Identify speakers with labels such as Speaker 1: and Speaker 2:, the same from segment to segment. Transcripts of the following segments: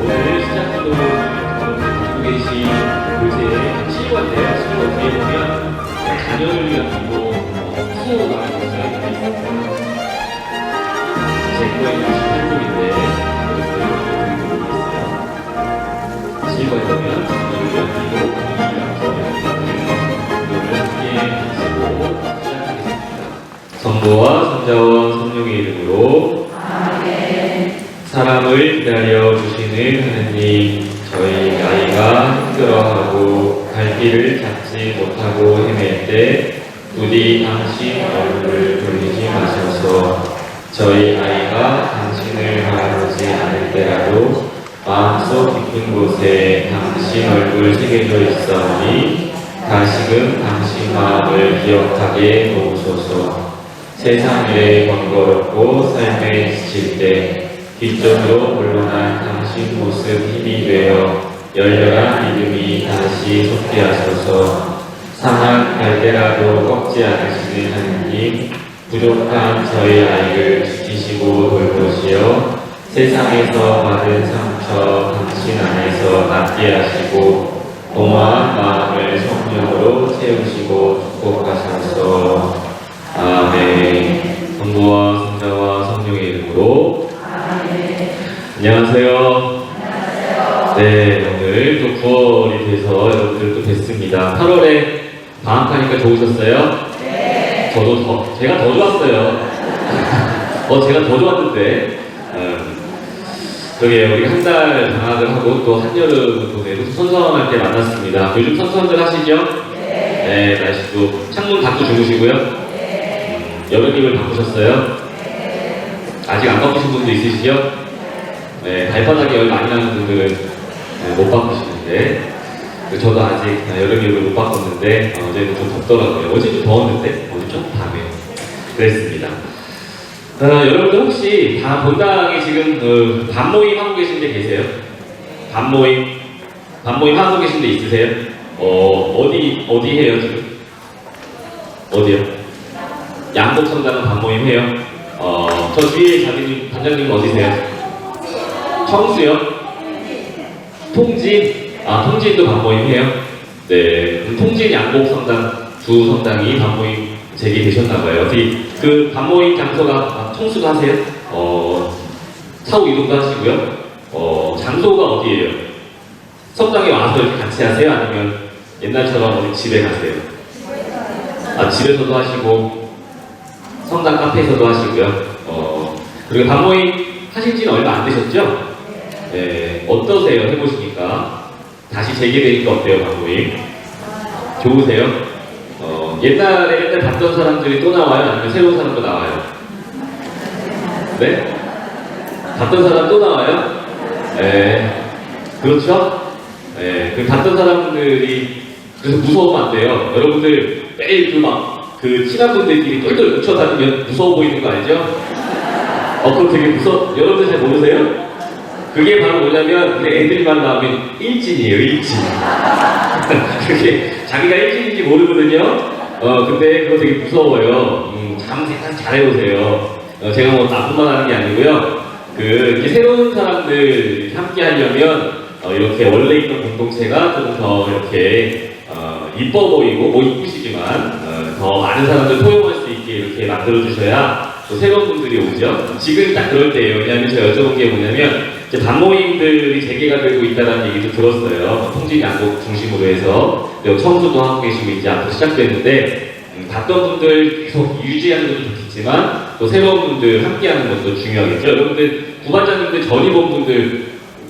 Speaker 1: 오늘 시작기도 가지고 계신 교재의 7권인데요. 7권 뒤에 보면 자녀를 위한 기도 수호가 써있습니다. 제 거에 68쪽인데 7권에 보면 자녀를 위한 기도 2를 함께 하시고 시작하겠습니다. 성부와 성자와 성령의 이름으로 사람을 기다려 주시는 하느님, 저희 아이가 힘들어하고 갈 길을 찾지 못하고 헤맬 때 부디 당신 얼굴을 돌리지 마셔서 저희 아이가 당신을 바라보지 않을 때라도 마음속 깊은 곳에 당신 얼굴 새겨져 있사오니 다시금 당신 마음을 기억하게 도우소서. 세상 일에 번거롭고 삶에 지칠 때 뒤쪽으로 물러난 당신 모습 힘이 되어 열렬한 믿음이 다시 솟게 하소서. 상한 갈대라도 꺾지 않으시는 하느님, 부족한 저희 아이를 지키시고 돌보시어 세상에서 받은 상처 당신 안에서 낫게 하시고 공허한 마음을 성령으로 채우시고 축복하소서. 아멘. 성부와 성자와 성령의 이름으로 안녕하세요. 네, 오늘 또 9월이 돼서 여러분들 또 뵀습니다. 8월에 방학하니까 좋으셨어요? 네. 제가 더 좋았어요. 제가 더 좋았는데, 그러게요. 우리 한 달 방학을 하고 또 한여름 보내고 선선할 때 만났습니다. 요즘 선선들 하시죠? 네. 네, 날씨도 창문 닫고 주무시고요. 네. 여름입을 바꾸셨어요? 네. 아직 안 바꾸신 분도 있으시죠? 네, 발바닥에 열 많이 나는 분들은 못 바꾸시는데 저도 아직 여름입을 못 바꿨는데 어제는 좀 덥더라고요. 어제 좀 더웠는데 오늘 좀 밤에 그랬습니다. 여러분들 혹시 다 본당에 지금 밤모임 하고 계신 데 계세요? 밤모임 하고 계신 데 있으세요? 어디 해요 지금? 어디요? 양복성당은 밤모임 해요? 저 뒤에 단장님 어디세요? 청수요? 통진? 통진도 밤모임 해요? 네. 통진 양복성당 두 성당이 밤모임 재개되셨나봐요. 어디 그 밤모임 장소가 청수도 하세요? 사후 이동도 하시고요. 장소가 어디예요? 성당에 와서 이렇게 같이 하세요? 아니면 옛날처럼 어디 집에 가세요? 집에서도 하시고 성당 카페에서도 하시고요. 그리고 밤모임 하신 지는 얼마 안 되셨죠? 네, 어떠세요? 해보시니까 다시 재개되니까 어때요? 밤모임? 좋으세요? 옛날에 옛날 봤던 사람들이 또 나와요? 아니면 새로운 사람도 나와요? 네? 봤던 사람 또 나와요? 네, 그렇죠? 네, 그 봤던 사람들이 그래서 무서우면 안 돼요. 여러분들 매일 그 친한 분들끼리 똘똘 뭉쳐 다니면 무서워 보이는 거 알죠? 그거 되게 여러분들 잘 모르세요? 그게 바로 뭐냐면 애들만 나오면 일진이에요, 일진. 그게 자기가 일진인지 모르거든요. 근데 그거 되게 무서워요. 생각 잘 해보세요. 제가 뭐 나쁜 말 하는 게 아니고요. 이렇게 새로운 사람들 함께 하려면 이렇게 원래 있던 공동체가 좀 더 이렇게 이뻐 보이고 뭐 이쁘시지만 더 많은 사람들 포용할 수 있게 이렇게 만들어주셔야 또 새로운 분들이 오죠. 지금 딱 그럴 때예요. 왜냐하면 제가 여쭤본 게 뭐냐면 밤모임들이 재개가 되고 있다는 얘기도 들었어요. 통진 양복 중심으로 해서 청소도 하고 계시고 이제 앞으로 시작됐는데 봤던 분들 계속 유지하는 것도 좋겠지만 또 새로운 분들 함께하는 것도 중요하겠죠. 여러분들 부반장님들 전입원 분들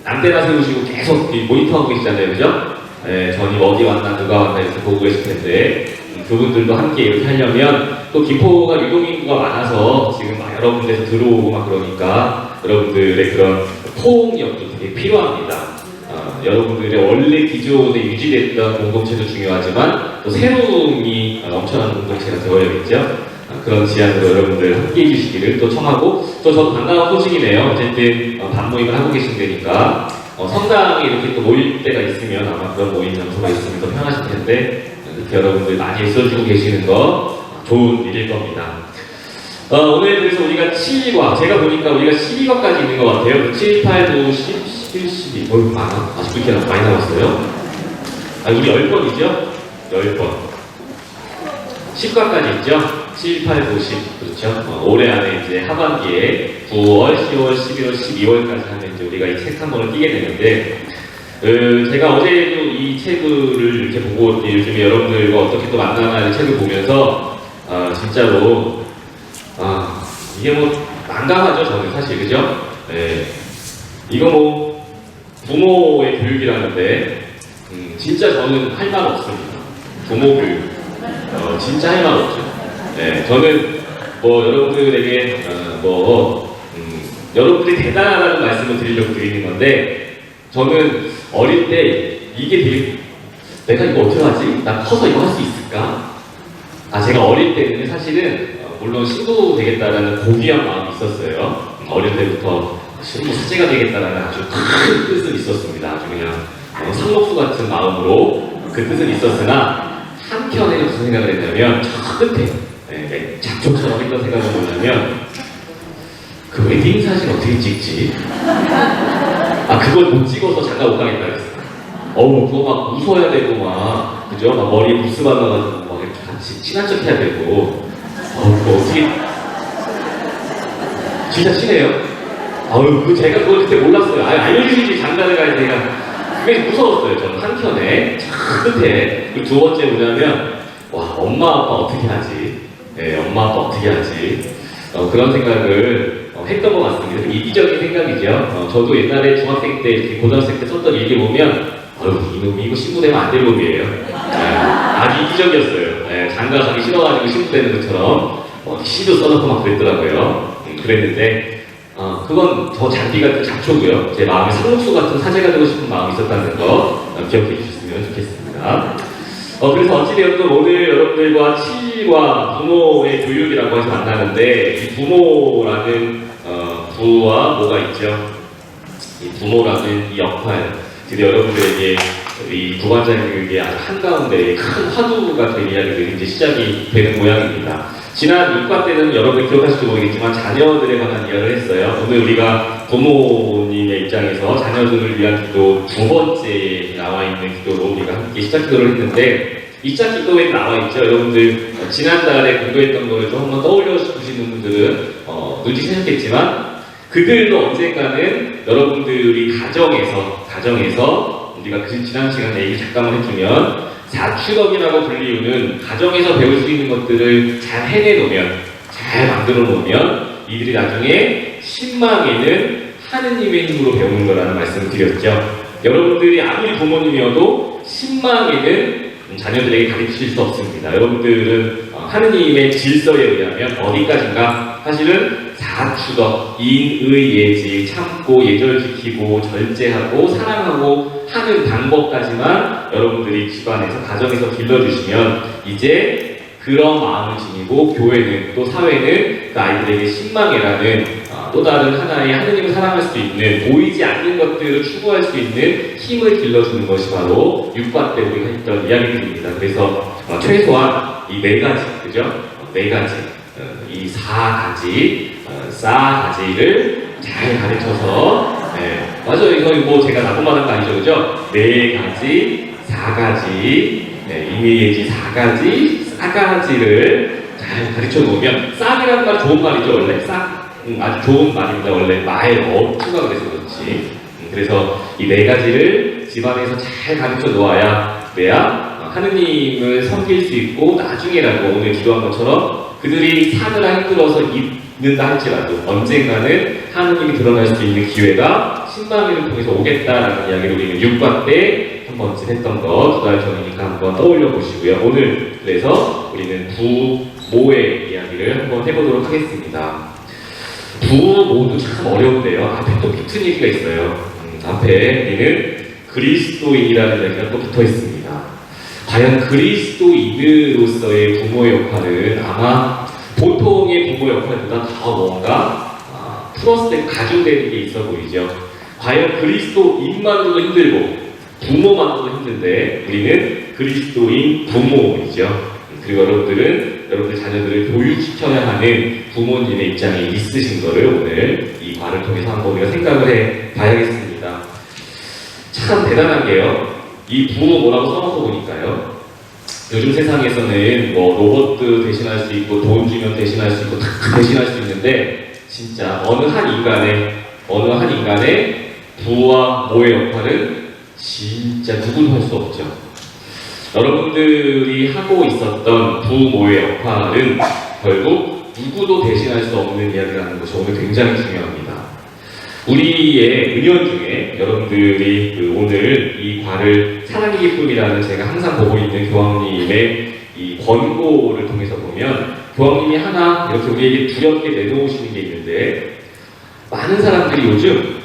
Speaker 1: 안테나 세우시고 계속 모니터하고 계시잖아요, 그죠? 네, 전입 어디 왔나 누가 왔나 해서 보고 계실 텐데 그분들도 함께 이렇게 하려면 또 김포가 유동인구가 많아서 지금 막 여러 군데서 들어오고 막 그러니까 여러분들의 그런 포옹력도 되게 필요합니다. 여러분들의 원래 기존에 유지됐던 공동체도 중요하지만 또 새로움이 넘쳐나는 공동체가 되어야겠죠. 그런 제안으로 여러분들 함께 해주시기를 또 청하고 또 저도 반가운 소식이네요. 어쨌든 밤모임을 하고 계신다니까 성당에 이렇게 또 모일 때가 있으면 아마 그런 모임 장소가 있으면 더 편하실 텐데 이렇게 여러분들 많이 애써주고 계시는 거 좋은 일일 겁니다. 오늘 그래서 우리가 7과 제가 보니까 우리가 12과까지 있는 것 같아요. 7, 8, 9, 10, 72, 많아? 아직도 이렇게 많이 남았어요? 아, 우리 10번이죠? 10번. 10과까지 있죠? 7, 8, 9, 10. 그렇죠? 올해 안에 이제 하반기에 9월, 10월, 11월, 12월까지 하면 이제 우리가 이 책 한 권을 띄게 되는데, 제가 어제도 이 책을 이렇게 보고 요즘에 여러분들과 어떻게 또 만나나 이 책을 보면서, 진짜로, 이게 뭐, 난감하죠, 저는 사실, 그죠? 네. 이거 뭐, 부모의 교육이라는데, 진짜 저는 할 말 없습니다. 부모 교육. 진짜 할 말 없죠. 네, 저는 뭐 여러분들에게 여러분들이 대단하다는 말씀을 드리려고 드리는 건데, 저는 어릴 때 이게 되게 내가 이거 어떻게 하지? 나 커서 이거 할 수 있을까? 제가 어릴 때는 사실은 물론 신부 되겠다라는 고귀한 마음이 있었어요. 어릴 때부터 신부 사제가 되겠다라는 아주 큰 뜻은 있었습니다. 아주 그냥 상록수 같은 마음으로 그 뜻은 있었으나, 한켠에 무슨 생각을 했냐면, 저 끝에 작품처럼 했던 생각은 뭐냐면, 그 웨딩 사진 어떻게 찍지? 그걸 못 찍어서 장가 못 가겠다 그랬어. 그거 막 웃어야 되고 막, 그죠? 막 머리에 무스 발라가지고 막 이렇게 같이 친한 척 해야 되고, 그거 어떻게 진짜 친해요? 제가 그걸 그때 몰랐어요. 알려주시지 장가를 갈 때가. 그게 무서웠어요. 저는 한켠에 끝에 두 번째 뭐냐면, 엄마 아빠 어떻게 하지? 엄마 아빠 어떻게 하지? 그런 생각을 했던 것 같습니다. 이기적인 생각이죠. 저도 옛날에 중학생 때, 이렇게 고등학생 때 썼던 일기 보면, 이놈이 이거 신부 되면 안 될 놈이에요. 아주 이기적이었어요. 장가 가기 싫어가지고 신부 되는 것처럼 시도 써놓고 막 그랬더라고요. 그랬는데, 그건 저 잔디 같은 잡초고요. 제 마음에 상록수 같은 사제가 되고 싶은 마음이 있었다는 거 기억해 주셨으면 좋겠습니다. 그래서 어찌되었든 오늘 여러분들과 치과 부모의 교육이라고 해서 만나는데, 이 부모라는 부와 뭐가 있죠? 이 부모라는 이 역할, 드디어 여러분들에게 이 구관장 교육의 아주 한가운데 큰 화두가 될 이야기들이 이제 시작이 되는 모양입니다. 지난 6과 때는 여러분이 기억하실지 모르겠지만 자녀들에 관한 이야기를 했어요. 오늘 우리가 부모님의 입장에서 자녀들을 위한 기도 두 번째 나와 있는 기도로 우리가 함께 시작 기도를 했는데, 이 시작 기도에 나와 있죠. 여러분들 지난달에 공부했던 거를 좀 한번 떠올려 보시는 분들은 눈치채셨겠지만, 그들도 언젠가는 여러분들이 가정에서 우리가 지난 시간에 얘기 잠깐만 해주면, 사추덕이라고 불리우는 가정에서 배울 수 있는 것들을 잘 해내놓으면, 잘 만들어 놓으면 이들이 나중에 신망에는 하느님의 힘으로 배우는 거라는 말씀을 드렸죠. 여러분들이 아무리 부모님이어도 신망에는 자녀들에게 가르칠 수 없습니다. 여러분들은 하느님의 질서에 의하면 어디까지인가? 사실은 사추덕, 인의 예지, 참고 예절 지키고 절제하고 사랑하고 하는 방법까지만 여러분들이 집안에서 가정에서 길러주시면, 이제 그런 마음을 지니고 교회는 또 사회는 그 아이들에게 신망이라는 또 다른 하나의 하느님을 사랑할 수 있는, 보이지 않는 것들을 추구할 수 있는 힘을 길러주는 것이 바로 6과 때 우리가 했던 이야기들입니다. 그래서 최소한 이 4가지, 그죠? 4가지, 이 4가지를 잘 가르쳐서, 맞아요. 이거 뭐 제가 나쁜 말 한 거 아니죠, 그죠? 4가지, 4가지, 이미지 4가지, 4가지를 잘 가르쳐 놓으면, 싹이라는 말 좋은 말이죠, 원래. 싹. 아주 좋은 말입니다. 원래 말 어투가 그래서 그렇지. 그래서 이 4가지를 집안에서 잘 가르쳐 놓아야, 하느님을 섬길 수 있고, 나중에라도 오늘 기도한 것처럼 그들이 사느라 힘들어서 있는다 할지라도 언젠가는 하느님이 드러날 수 있는 기회가 신망을 통해서 오겠다라는 이야기를 우리는 6과 때 한 번쯤 했던 거 2달 전이니까 한번 떠올려 보시고요. 오늘 그래서 우리는 부모의 이야기를 한번 해보도록 하겠습니다. 부모도 참 어려운데요. 앞에 또 붙은 얘기가 있어요. 앞에 우리는 그리스도인이라는 얘기가 또 붙어 있습니다. 과연 그리스도인으로서의 부모의 역할은 아마 보통의 부모 역할보다 더 뭔가 플러스된 가중되는 게 있어 보이죠. 과연 그리스도인만으로도 힘들고 부모만으로도 힘든데, 우리는 그리스도인 부모이죠. 그리고 여러분들 자녀들을 교육시켜야 하는 부모님의 입장에 있으신 거를 오늘 이 과를 통해서 한번 우리가 생각을 해 봐야겠습니다. 참 대단한 게요. 이 부모 뭐라고 써놓고 보니까요. 요즘 세상에서는 뭐 로봇도 대신할 수 있고 돈 주면 대신할 수 있고 다 대신할 수 있는데 진짜 어느 한 인간의 부와 모의 역할은 진짜 누구도 할 수 없죠. 여러분들이 하고 있었던 부모의 역할은 결국 누구도 대신할 수 없는 이야기라는 것이 오늘 굉장히 중요합니다. 우리의 은연 중에 여러분들이 오늘 이 과를 사랑의 기쁨이라는 제가 항상 보고 있는 교황님의 이 권고를 통해서 보면 교황님이 하나 이렇게 우리에게 두렵게 내놓으시는 게 있는데 많은 사람들이 요즘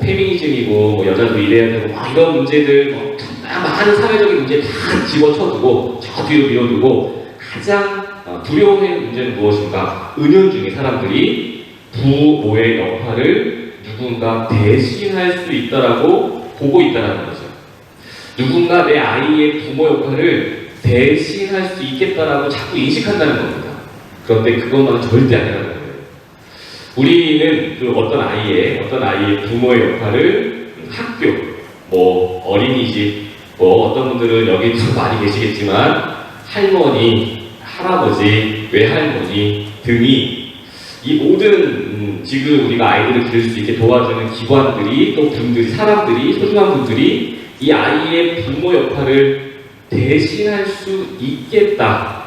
Speaker 1: 페미니즘이고 뭐 여자도 이래야 되고 이런 문제들 많은 사회적인 문제 다 집어쳐두고 저 뒤로 밀어두고 가장 두려워하는 문제는 무엇인가? 은연 중에 사람들이 부모의 역할을 누군가 대신할 수 있다라고 보고 있다는 거죠. 누군가 내 아이의 부모 역할을 대신할 수 있겠다라고 자꾸 인식한다는 겁니다. 그런데 그것만은 절대 아니라는 거예요. 우리는 그 어떤 아이의 부모의 역할을 학교, 뭐 어린이집, 뭐 어떤 분들은 여기 참 많이 계시겠지만 할머니, 할아버지, 외할머니 등이 이 모든 지금 우리가 아이들을 기를 수 있게 도와주는 기관들이 또 분들이 사람들이 소중한 분들이 이 아이의 부모 역할을 대신할 수 있겠다.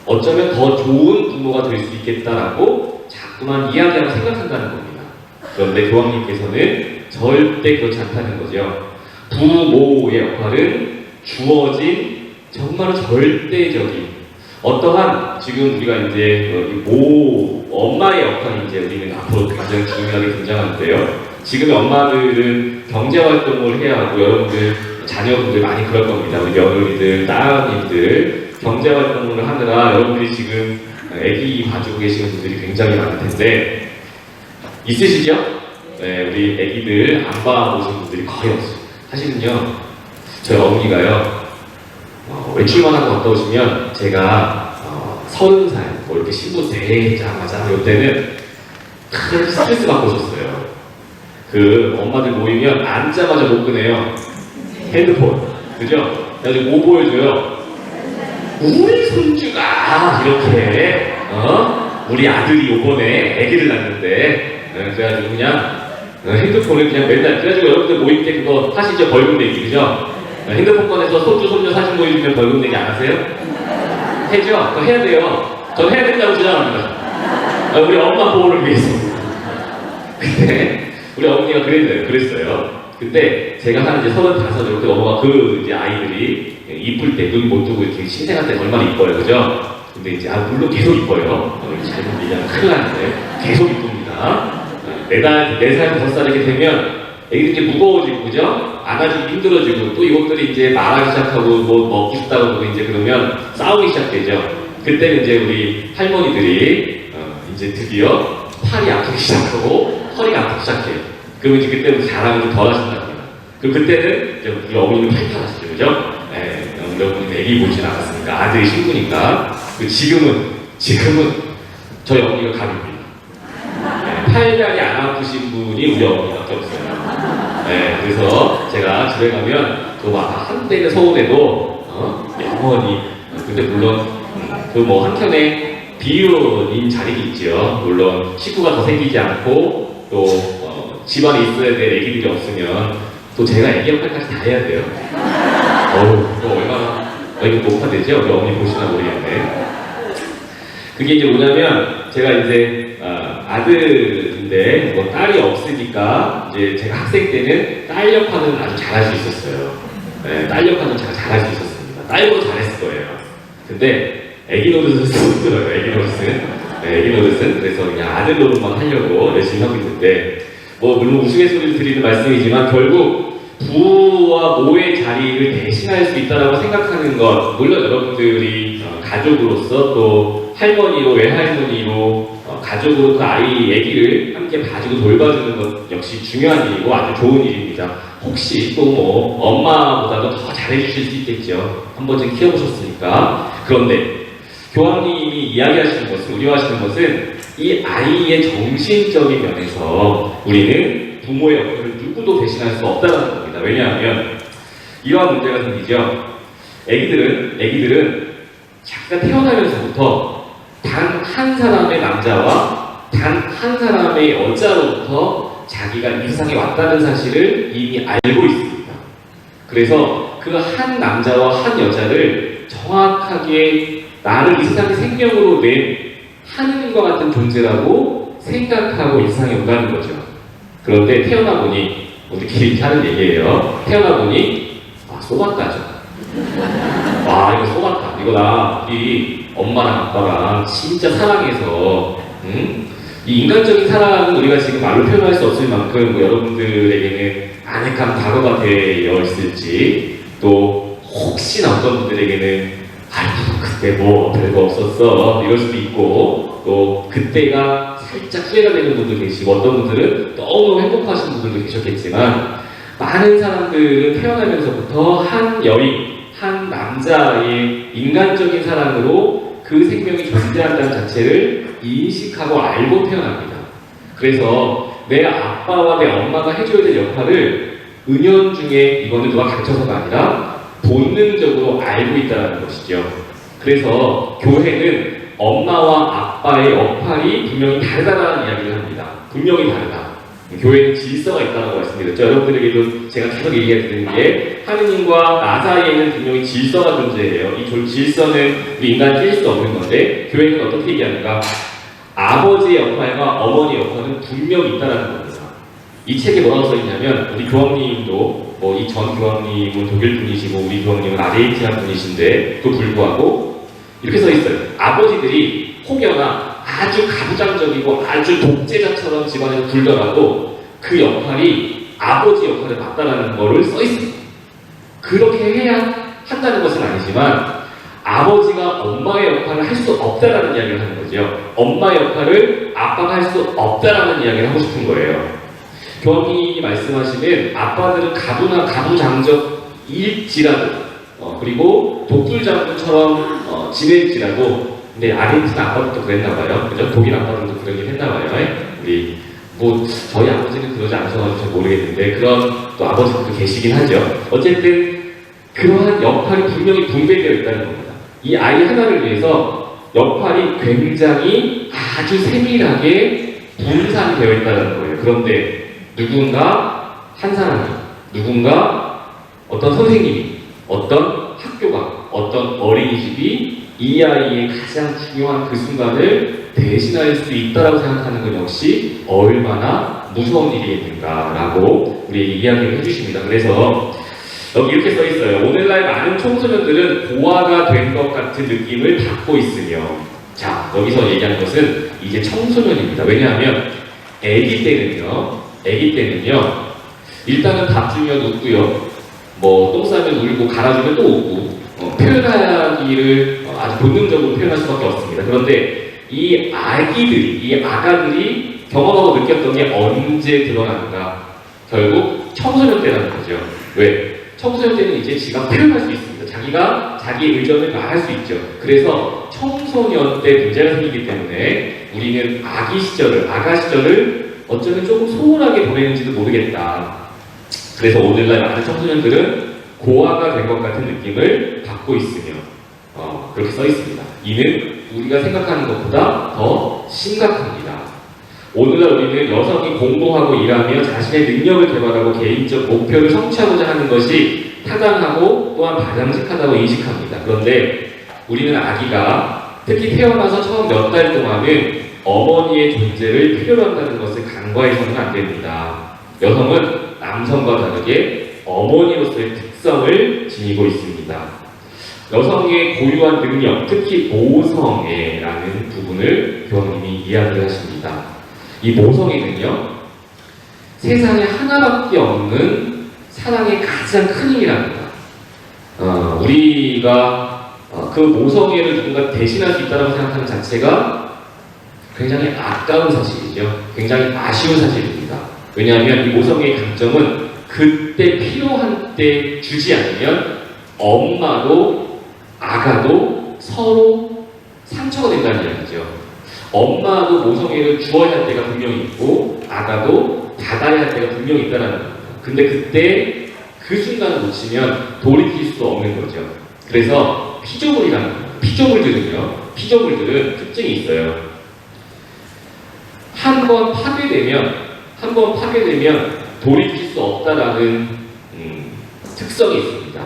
Speaker 1: 어쩌면 더 좋은 부모가 될 수 있겠다라고 자꾸만 이야기하고 생각한다는 겁니다. 그런데 교황님께서는 절대 그렇지 않다는 거죠. 부모의 역할은 주어진 정말로 절대적인 어떠한 지금 우리가 이제 엄마의 역할이 이제 우리는 앞으로 가장 중요하게 등장하는데요. 지금의 엄마들은 경제 활동을 해야 하고 여러분들 자녀분들 많이 그럴 겁니다. 우리 며느리들, 따님들 경제 활동을 하느라 여러분들이 지금 아기 봐주고 계시는 분들이 굉장히 많을 텐데 있으시죠? 네, 우리 아기들 안 봐보신 분들이 거의 없어요. 사실은요, 저희 어머니가요, 외출만 하고 갔다 오시면 제가 30살, 뭐 이렇게 신부 되자마자 이때는 큰 스트레스 받고 오셨어요. 그 엄마들 모이면 앉자마자 못 끄네요. 핸드폰. 그죠? 그래가지고 뭐 보여줘요? 우리 손주가 이렇게 우리 아들이 요번에 아기를 낳는데 그래가지고 그냥 핸드폰을 그냥 맨날 그래가지고 여러분들 모임 때 그거 하시죠? 벌금 내기. 그죠? 핸드폰 꺼내서 손주 손녀 사진 보여주면 벌금 내기 안 하세요? 해죠? 그거 해야 돼요. 전 해야 된다고 주장합니다. 우리 엄마 보호를 위해서. 근데 우리 어머니가 그랬어요. 근데 제가 한 이제 35 이렇게 넘어가 그 이제 아이들이 이쁠 때 눈 못 뜨고 이렇게 신생할 때 얼마나 이뻐요, 그죠? 근데 이제 물론 계속 이뻐요. 잘못 얘기하면 큰일 나는데 계속 이쁩니다. 4살, 5살 이렇게 되면 애기들이 이제 무거워지고, 그죠? 안아주기 힘들어지고, 또 이것들이 이제 말하기 시작하고, 뭐 먹고 싶다고 하고 이제 그러면 싸우기 시작되죠. 그때는 이제 우리 할머니들이 이제 드디어 팔이 아프기 시작하고, 허리가 아프기 시작해요. 그러면 이제 그때부터 자랑을 좀 덜 하신답니다. 그리고 그때는 이제 우리 어머니는 팔팔하시죠, 그죠? 네, 여러분이 애기 보진 않았으니까, 아들이 신부니까. 지금은 저희 어머니가 갑입니다. 팔다리 안 아프신 분이 우리 어머니밖에 없어요. 네, 그래서 제가 집에 가면 그 막 한때는 서운해도 영원히 근데 물론 그 뭐 한켠에 비윤인 자리도 있죠. 물론 식구가 더 생기지 않고 또 집안에 있어야 될 애기들이 없으면 또 제가 애기 역할까지 다 해야 돼요. 그거 얼마나 높아되죠? 우리 어머니 보시나 모르겠네. 그게 이제 뭐냐면 제가 이제 아들인데 뭐 딸이 없으니까 이제 제가 학생 때는 딸 역할은 아주 잘할 수 있었어요. 네, 딸 역할은 제가 잘할 수 있었습니다. 딸보다 잘했을 거예요. 근데 애기 노릇은 힘들어요. 애기 노릇은. 네, 애기 노릇은 그래서 그냥 아들 노릇만 하려고 열심히 하고 있는데 뭐 물론 우스갯소리를 드리는 말씀이지만 결국 부와 모의 자리를 대신할 수 있다고 생각하는 것 물론 여러분들이 가족으로서 또 할머니로 외할머니로 가족으로 그 아이 애기를 함께 봐주고 돌봐주는 것 역시 중요한 일이고 아주 좋은 일입니다. 혹시 또 뭐 엄마보다도 더 잘해주실 수 있겠죠. 한 번쯤 키워보셨으니까. 그런데 교황님이 이야기하시는 것은 우려하시는 것은 이 아이의 정신적인 면에서 우리는 부모의 역할을 누구도 대신할 수 없다는 겁니다. 왜냐하면 이러한 문제가 생기죠. 애기들은 자기가 태어나면서부터 단 한 사람의 남자와 단 한 사람의 여자로부터 자기가 이 세상에 왔다는 사실을 이미 알고 있습니다. 그래서 그 한 남자와 한 여자를 정확하게 나를 이 세상에 생명으로 낸 하느님과 같은 존재라고 생각하고 이 세상에 온다는 거죠. 그런데 태어나 보니, 우리끼리 하는 얘기예요. 태어나 보니, 쏘았다죠. 와, 이거 쏘았다. 이거 우리 엄마랑 아빠랑 진짜 사랑해서, 이 인간적인 사랑은 우리가 지금 말로 표현할 수 없을 만큼 여러분들에게는 아늑한 과거가 되어 있을지, 또 혹시나 어떤 분들에게는 그때 뭐 별거 없었어 이럴 수도 있고, 또 그때가 살짝 후회가 되는 분도 계시고, 어떤 분들은 너무 행복하신 분들도 계셨겠지만, 많은 사람들은 태어나면서부터 한 여인, 한 남자의 인간적인 사랑으로 그 생명이 존재한다는 자체를 인식하고 알고 태어납니다. 그래서 내 아빠와 내 엄마가 해줘야 될 역할을 은연중에, 이거는 누가 가르쳐서가 아니라 본능적으로 알고 있다는 것이죠. 그래서 교회는 엄마와 아빠의 역할이 분명히 다르다는 이야기를 합니다. 분명히 다르다. 교회는 질서가 있다고 말씀드렸죠. 여러분들에게도 제가 계속 얘기해드리는 게, 하느님과 나 사이에는 분명히 질서가 존재해요. 이 질서는 우리 인간이 깰 수 없는 건데, 교회는 어떻게 얘기하는가? 아버지의 역할과 어머니의 역할은 분명히 있다는 겁니다. 이 책에 뭐라고 써있냐면, 우리 교황님도, 이 전 교황님은 독일 분이시고 우리 교황님은 아르헨티나 분이신데 또 불구하고 이렇게 써있어요. 아버지들이 혹여나 아주 가부장적이고 아주 독재자처럼 집안에서 굴더라도 그 역할이 아버지 역할에 맞다라는 거를 써있습니다. 그렇게 해야 한다는 것은 아니지만, 아버지가 엄마의 역할을 할 수 없다라는 이야기를 하는 거죠. 엄마의 역할을 아빠가 할 수 없다라는 이야기를 하고 싶은 거예요. 교황님이 말씀하시는 아빠들은 가부장적일지라도, 그리고 독불장군처럼 지낼지라도, 근데 아르헨티나 아빠들도 그랬나봐요. 그죠? 독일 아빠들도 그러긴 했나봐요. 우리 저희 아버지는 그러지 않으셔가지고 잘 모르겠는데, 그런 또 아버지들도 계시긴 하죠. 어쨌든 그러한 역할이 분명히 분배되어 있다는 겁니다. 이 아이 하나를 위해서 역할이 굉장히 아주 세밀하게 분산되어 있다는 거예요. 그런데 누군가 한 사람이, 누군가 어떤 선생님이, 어떤 학교가, 어떤 어린이집이 이 아이의 가장 중요한 그 순간을 대신할 수 있다고 생각하는 것 역시 얼마나 무서운 일이겠는가라고 우리에게 이야기를 해주십니다. 그래서 여기 이렇게 써 있어요. 오늘날 많은 청소년들은 고아가 된 것 같은 느낌을 받고 있으며, 자, 여기서 얘기하는 것은 이제 청소년입니다. 왜냐하면 아기 때는요, 일단은 밥 주면 웃고요, 똥 싸면 울고, 갈아주면 또 웃고, 표현하기를 아주 본능적으로 표현할 수밖에 없습니다. 그런데 이 아가들이 경험하고 느꼈던 게 언제 드러나는가? 결국 청소년 때라는 거죠. 왜? 청소년 때는 이제 지가 표현할 수 있습니다. 자기가 자기의 의견을 말할 수 있죠. 그래서 청소년 때 문제가 생기기 때문에 우리는 아가 시절을 어쩌면 조금 소홀하게 보내는지도 모르겠다. 그래서 오늘날 많은 청소년들은 고아가 된 것 같은 느낌을 받고 있으며, 그렇게 써 있습니다. 이는 우리가 생각하는 것보다 더 심각합니다. 오늘날 우리는 여성이 공부하고 일하며 자신의 능력을 개발하고 개인적 목표를 성취하고자 하는 것이 타당하고 또한 바람직하다고 인식합니다. 그런데 우리는 아기가 특히 태어나서 처음 몇 달 동안은 어머니의 존재를 필요로 한다는 것을 간과해서는 안 됩니다. 여성은 남성과 다르게 어머니로서의 특성을 지니고 있습니다. 여성의 고유한 능력, 특히 모성애라는 부분을 교황님이 이야기를 하십니다. 이 모성애는요, 세상에 하나밖에 없는 사랑의 가장 큰 힘이랍니다. 우리가 그 모성애를 누군가 대신할 수 있다고 생각하는 자체가 굉장히 아까운 사실이죠. 굉장히 아쉬운 사실입니다. 왜냐하면 이 모성애의 강점은 그때 필요한 때 주지 않으면 엄마도 아가도 서로 상처가 된다는 이야기죠. 엄마도 모성애를 주어야 할 때가 분명히 있고 아가도 받아야 할 때가 분명히 있다는 겁니다. 근데 그때 그 순간을 놓치면 돌이킬 수 없는 거죠. 그래서 피조물들은 특징이 있어요. 한 번 파괴되면 돌이킬 수 없다라는 특성이 있습니다.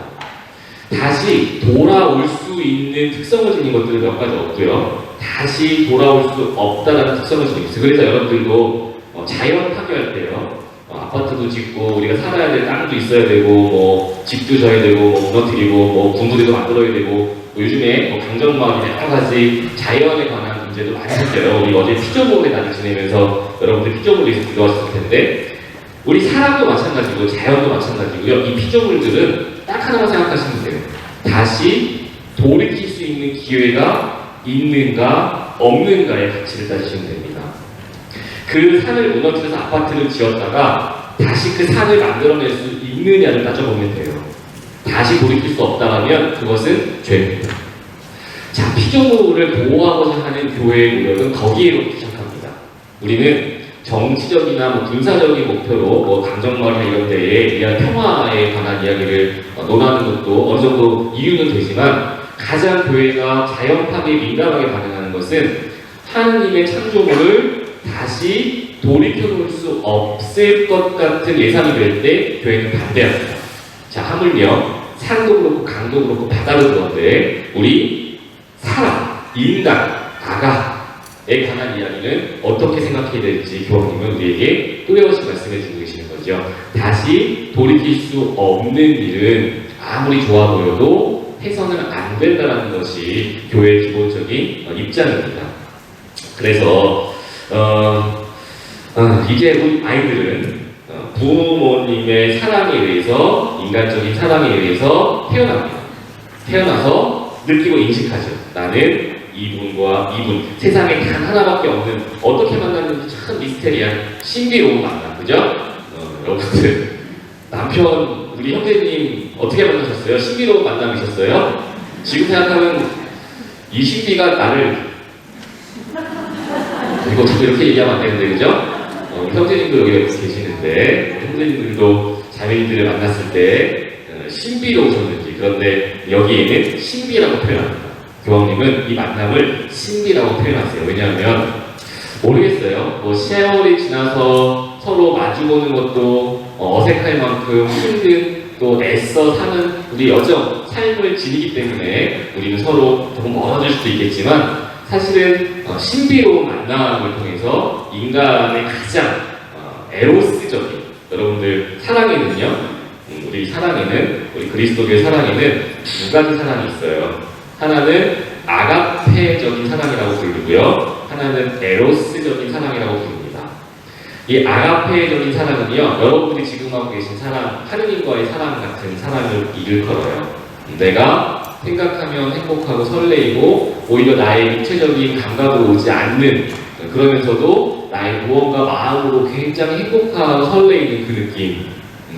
Speaker 1: 다시 돌아올 수 있는 특성을 지닌 것들은 몇 가지 없고요. 다시 돌아올 수 없다라는 특성을 지니고 있어요. 그래서 여러분들도 자연 파괴할 때요. 아파트도 짓고 우리가 살아야 될 땅도 있어야 되고 뭐 집도 져야 되고 뭐 무너뜨리고 뭐 군부대도 만들어야 되고 뭐 요즘에 뭐 강정마을이나 여러 가지 자연에 관한 문제도 많이 생겨요. 우리 어제 피조물의 날을 지내면서 여러분들 피조물에서 기도하셨을 텐데 우리 사람도 마찬가지고 자연도 마찬가지고요. 이 피조물들은 딱 하나만 생각하시면 돼요. 다시 돌이킬 수 있는 기회가 있는가 없는가의 가치를 따지시면 됩니다. 그 산을 무너뜨려서 아파트를 지었다가 다시 그 산을 만들어낼 수 있느냐를 따져보면 돼요. 다시 돌이킬 수 없다면 그것은 죄입니다. 자, 피조물을 보호하고자 하는 교회의 노력은 거기에로부터 시작합니다. 우리는 정치적이나 뭐 군사적인 목표로 뭐 강정마을이나 이런 데에 대한 평화에 관한 이야기를 논하는 것도 어느 정도 이유는 되지만 가장 교회가 자연 파괴에 민감하게 반응하는 것은 하느님의 창조물을 다시 돌이켜놓을 수 없을 것 같은 예상이 될 때 교회는 반대합니다. 자, 하물며 산도 그렇고 강도 그렇고 바다도 그런데 우리 사람, 인간, 아가에 관한 이야기는 어떻게 생각해야 될지 교황님은 우리에게 또렷이 말씀해 주고 계시는 거죠. 다시 돌이킬 수 없는 일은 아무리 좋아 보여도 해서는 안 된다는 것이 교회의 기본적인 입장입니다. 그래서 이제 우리 아이들은 부모님의 사랑에 의해서 인간적인 사랑에 의해서 태어납니다. 태어나서 느끼고 인식하죠. 나는 이분과 이분 세상에 단 하나밖에 없는 어떻게 만났는지 참 미스테리한 신비로운 만남, 그죠? 여러분들 남편 우리 형제님 어떻게 만나셨어요? 신비로운 만남이셨어요? 지금 생각하면 이 신비가 나를 이거 자꾸 이렇게 얘기하면 안 되는데, 그죠? 우리 형제님도 여기 계시는데 형제님들도 자매님들을 만났을 때 신비로우셨는지, 그런데 여기에는 신비라고 표현합니다. 교황님은 이 만남을 신비라고 표현하세요. 왜냐하면 모르겠어요. 뭐 세월이 지나서 서로 마주보는 것도 어색할 만큼 힘든 또 애써 사는 우리 여정, 삶을 지니기 때문에 우리는 서로 조금 멀어질 수도 있겠지만 사실은 신비로운 만남을 통해서 인간의 가장 에로스적인, 여러분들 사랑에는요, 우리 그리스도교의 사랑에는 두 가지 사랑이 있어요. 하나는 아가페적인 사랑이라고 부르고요, 하나는 에로스적인 사랑이라고 부릅니다. 이 아가페적인 사랑은요, 여러분들이 지금 하고 계신 사랑, 하느님과의 사랑 같은 사랑을 일컬어요. 내가 생각하면 행복하고 설레이고 오히려 나의 육체적인 감각으로 오지 않는, 그러면서도 나의 무언가 마음으로 굉장히 행복하고 설레이는 그 느낌,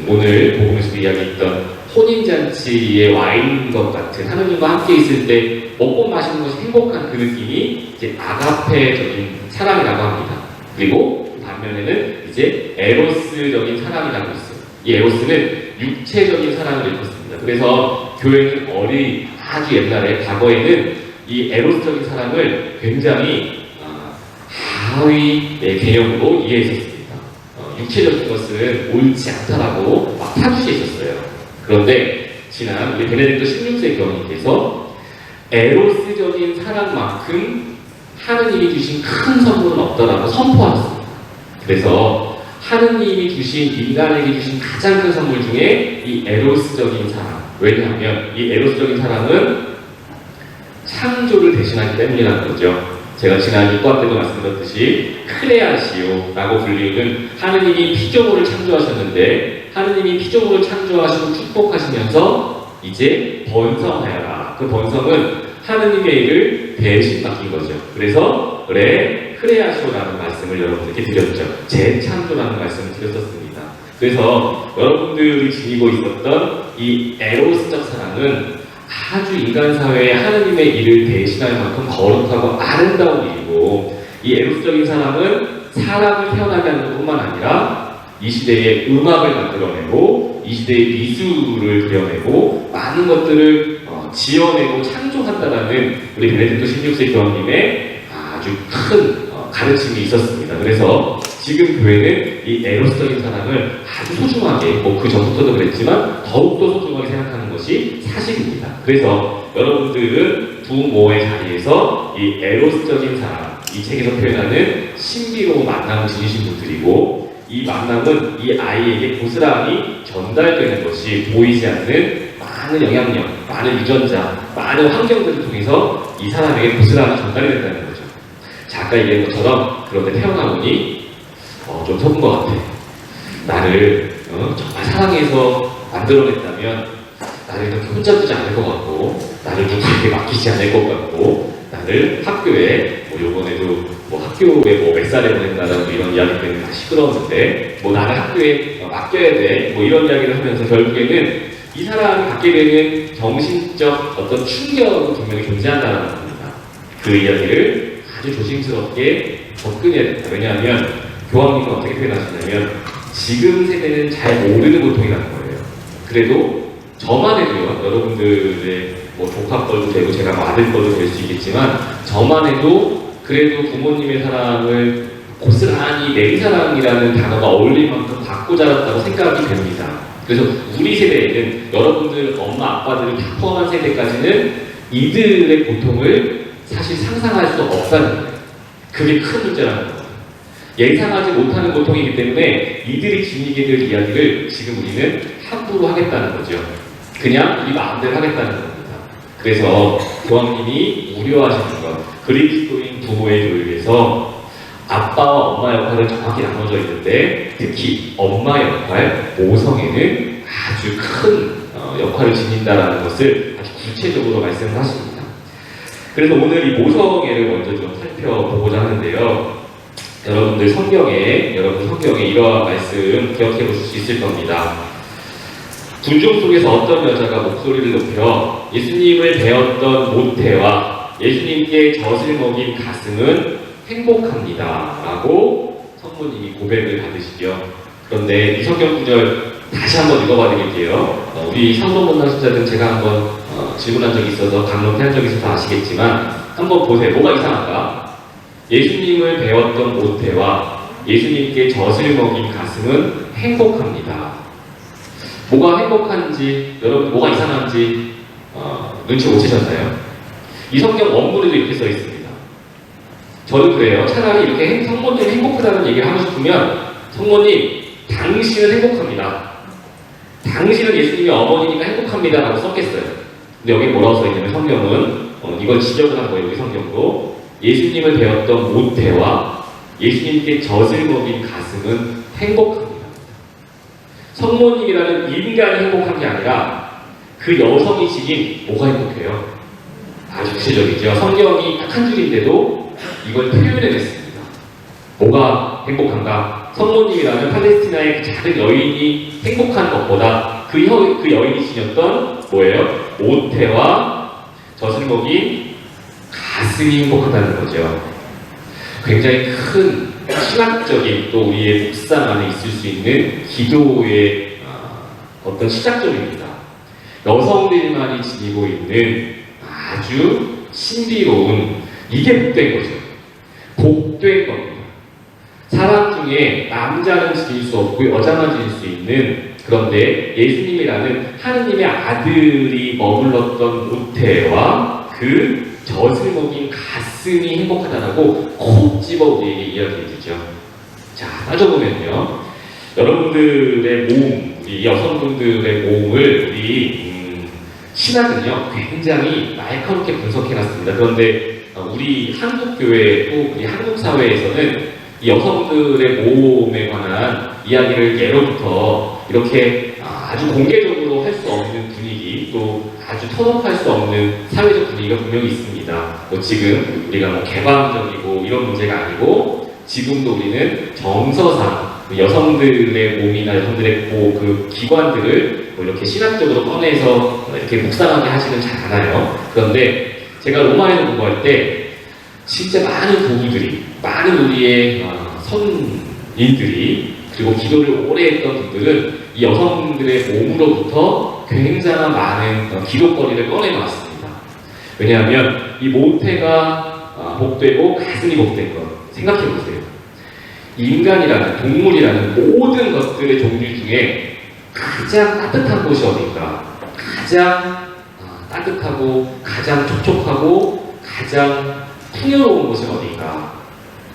Speaker 1: 오늘 복음에서 이야기했던 혼인잔치의 와인인 것 같은, 하느님과 함께 있을 때 먹고 마시는 것이 행복한 그 느낌이 이제 아가페적인 사랑이라고 합니다. 그리고 반면에는 이제 에로스적인 사랑이라고 있어요. 이 에로스는 육체적인 사랑을 일컫습니다. 그래서 교회는 아주 옛날에, 과거에는 이 에로스적인 사랑을 굉장히 하위의 개념으로 이해했었습니다. 육체적인 것은 옳지 않다라고 막 파주시했었어요. 그런데 지난 우리 베네딕토 16세 교황님께서 에로스적인 사랑만큼 하느님이 주신 큰 선물은 없다라고 선포하셨습니다. 그래서 하느님이 주신, 인간에게 주신 가장 큰 선물 중에 이 에로스적인 사랑, 왜냐하면 이 에로스적인 사랑은 창조를 대신하기 때문이라는 거죠. 제가 지난 육과 때도 말씀드렸듯이 크레아시오라고 불리는, 하느님이 피조물을 창조하셨는데 하느님이 피조물을 창조하시고 축복하시면서 이제 번성하여라. 그 번성은 하느님의 일을 대신 맡긴 거죠. 그래서 크레아시오라는 말씀을 여러분들께 드렸죠. 재창조라는 말씀을 드렸었습니다. 그래서 여러분들이 지니고 있었던 이 에로스적 사랑은 아주 인간 사회에 하느님의 일을 대신할 만큼 거룩하고 아름다운 일이고, 이 에로스적인 사랑은 사람을 태어나게 하는 것뿐만 아니라 이 시대의 음악을 만들어내고 이 시대의 미술을 그려내고 많은 것들을 지어내고 창조한다라는 우리 베네딕토 16세 교황님의 아주 큰 가르침이 있었습니다. 그래서 지금 교회는 이 에로스적인 사랑을 아주 소중하게, 뭐 그 전부터도 그랬지만 더욱더 소중하게 생각하는 것이 사실입니다. 그래서 여러분들은 부모의 자리에서 이 에로스적인 사랑, 이 책에서 표현하는 신비로운 만남을 지니신 분들이고, 이 만남은 이 아이에게 고스란히 전달되는 것이 보이지 않는 많은 영향력, 많은 유전자, 많은 환경들을 통해서 이 사람에게 고스란히 전달이 된다는 거죠. 자, 아까 얘기한 것처럼 그런데 태어나보니 좀 속은 것 같아. 나를 정말 사랑해서 만들어냈다면 나를 이렇게 혼자 두지 않을 것 같고, 나를 누구에게 맡기지 않을 것 같고, 나를 학교에 요번에도 학교에 몇 살에 보낸다는 이런 이야기 때문에 다 시끄러웠는데, 나를 학교에 맡겨야 돼, 이런 이야기를 하면서 결국에는 이 사람이 갖게 되는 정신적 어떤 충격은 분명히 존재한다는 겁니다. 그 이야기를 아주 조심스럽게 접근해야 된다. 왜냐하면 교황님은 어떻게 표현하시냐면, 지금 세대는 잘 모르는 고통이라는 거예요. 그래도 저만 해도요, 여러분들의 조카 걸도 되고 제가 아들 걸도 될 수 있겠지만, 저만 해도 그래도 부모님의 사랑을 고스란히 내 사랑이라는 단어가 어울릴 만큼 받고 자랐다고 생각이 됩니다. 그래서 우리 세대에는 여러분들 엄마 아빠들을 다 포함한 세대까지는 이들의 고통을 사실 상상할 수 없다는 거예요. 그게 큰 문제라는 거예요. 예상하지 못하는 고통이기 때문에 이들이 지니게 될 이야기를 지금 우리는 함부로 하겠다는 거죠. 그냥 우리 마음대로 하겠다는 겁니다. 그래서 교황님이 우려하시는 것, 그리스도인 부모의 교육에서 아빠와 엄마 역할은 정확히 나눠져 있는데, 특히 엄마 역할, 모성애는 아주 큰 역할을 지닌다는 것을 아주 구체적으로 말씀을 하십니다. 그래서 오늘 이 모성애를 먼저 좀 살펴보고자 하는데요. 여러분 성경에 이러한 말씀 기억해 보실 수 있을 겁니다. 군중 속에서 어떤 여자가 목소리를 높여 예수님을 배웠던 모태와 예수님께 젖을 먹인 가슴은 행복합니다 라고 성모님이 고백을 받으시죠. 그런데 이 성경 구절 다시 한번 읽어봐 드릴게요. 우리 상도문 하신자들은 제가 한번 질문한 적이 있어서 강론한 적이 있어서 아시겠지만, 한번 보세요. 뭐가 이상한가? 예수님을 배웠던 모태와 예수님께 젖을 먹인 가슴은 행복합니다. 뭐가 행복한지, 여러분 뭐가 이상한지 눈치 못 채셨나요? 이 성경 원문에도 이렇게 써 있습니다. 저는 그래요. 차라리 이렇게 성모님 행복하다는 얘기를 하고 싶으면, 성모님 당신은 행복합니다, 당신은 예수님의 어머니니까 행복합니다 라고 썼겠어요. 근데 여기 뭐라고 써 있냐면, 성경은 이걸 지적을 한 거예요. 여기 성경도 예수님을 배웠던 모태와 예수님께 젖을 먹인 가슴은 행복합니다. 성모님이라는 인간이 행복한 게 아니라 그 여성이 지닌 뭐가 행복해요? 아주 구체적이죠. 성경이 딱 한 줄인데도 이걸 표현해냈습니다. 뭐가 행복한가? 성모님이라는 팔레스티나의 그 작은 여인이 행복한 것보다 그 여인이 지녔던 뭐예요? 모태와 젖을 먹인 가슴이 행복하다는 거죠. 굉장히 큰 신학적인, 또 우리의 묵상 안에 있을 수 있는 기도의 어떤 시작점입니다. 여성들만이 지니고 있는 아주 신비로운, 이게 복된 거죠. 복된 겁니다. 사람 중에 남자는 지닐 수 없고 여자만 지닐 수 있는, 그런데 예수님이라는 하느님의 아들이 머물렀던 모태와 그 젖을 먹인 가슴이 행복하다라고 콕 집어 우리에게 이야기해 주죠. 자, 따져보면요, 여러분들의 모험, 우리 여성분들의 모험을 우리 신학은요 굉장히 날카롭게 분석해놨습니다. 그런데 우리 한국교회, 또 우리 한국사회에서는 이 여성들의 모험에 관한 이야기를 예로부터 이렇게 아주 공개적으로 할 수 없는 분위기, 또 아주 터놓할 수 없는 사회적 분위기가 분명히 있습니다. 지금 우리가 개방적이고 이런 문제가 아니고, 지금도 우리는 정서상 여성들의 몸이나 여성들의 그 기관들을 이렇게 신학적으로 꺼내서 이렇게 묵상하게 하지는 잘 않아요. 그런데 제가 로마에서 공부할 때 진짜 많은 부부들이, 많은 우리의 선인들이 그리고 기도를 오래 했던 분들은 이 여성들의 몸으로부터 굉장히 많은 기록거리를 꺼내놨습니다. 왜냐하면 이 모태가 복되고 가슴이 복된 것 생각해보세요. 인간이라는 동물이라는 모든 것들의 종류 중에 가장 따뜻한 곳이 어딘가? 가장 따뜻하고 가장 촉촉하고 가장 풍요로운 곳은 어딘가?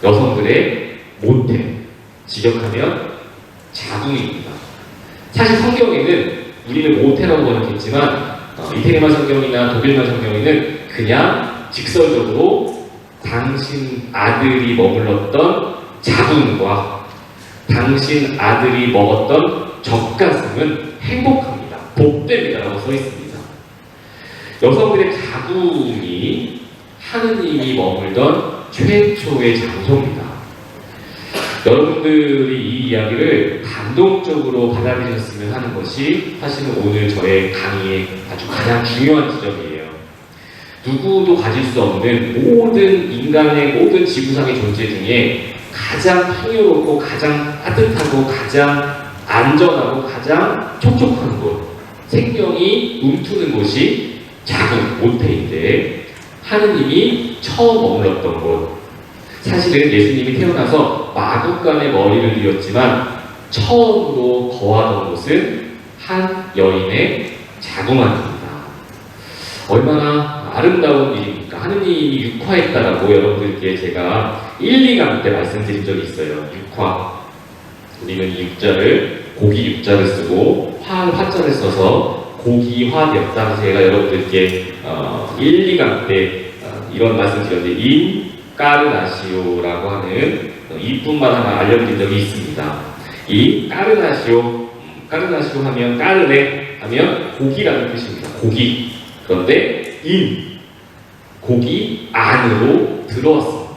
Speaker 1: 여성들의 모태, 직역하면 자궁입니다. 사실 성경에는 우리는 모태라고 번역했지만 이태리만 성경이나 독일만 성경에는 그냥 직설적으로 당신 아들이 머물렀던 자궁과 당신 아들이 먹었던 젖가슴은 행복합니다. 복됩니다라고 써 있습니다. 여성들의 자궁이 하느님이 머물던 최초의 장소입니다. 여러분들이 이 이야기를 감동적으로 받아들였으면 하는 것이 사실은 오늘 저의 강의의 아주 가장 중요한 지점이에요. 누구도 가질 수 없는 모든 인간의 모든 지구상의 존재 중에 가장 풍요롭고 가장 따뜻하고 가장 안전하고 가장 촉촉한 곳, 생명이 움트는 곳이 자궁, 모태인데 하느님이 처음 머물렀던 곳. 사실은 예수님이 태어나서 마구간에 머리를 이었지만 처음으로 거하던 곳은 한 여인의 자궁 안입니다. 얼마나 아름다운 일입니까? 하느님이 육화했다라고 여러분들께 제가 1, 2강 때 말씀드린 적이 있어요. 육화. 우리는 이 육자를 고기 육자를 쓰고 화자를 써서 고기화되었다. 제가 여러분들께 1, 2강 때 이런 말씀 드렸는데 인 까르나시오라고 하는 이뿐만 하나 알려드린 적이 있습니다. 이 까르나시오 하면 까르네 하면 고기라는 뜻입니다. 고기. 그런데 인 고기 안으로 들어왔습니다.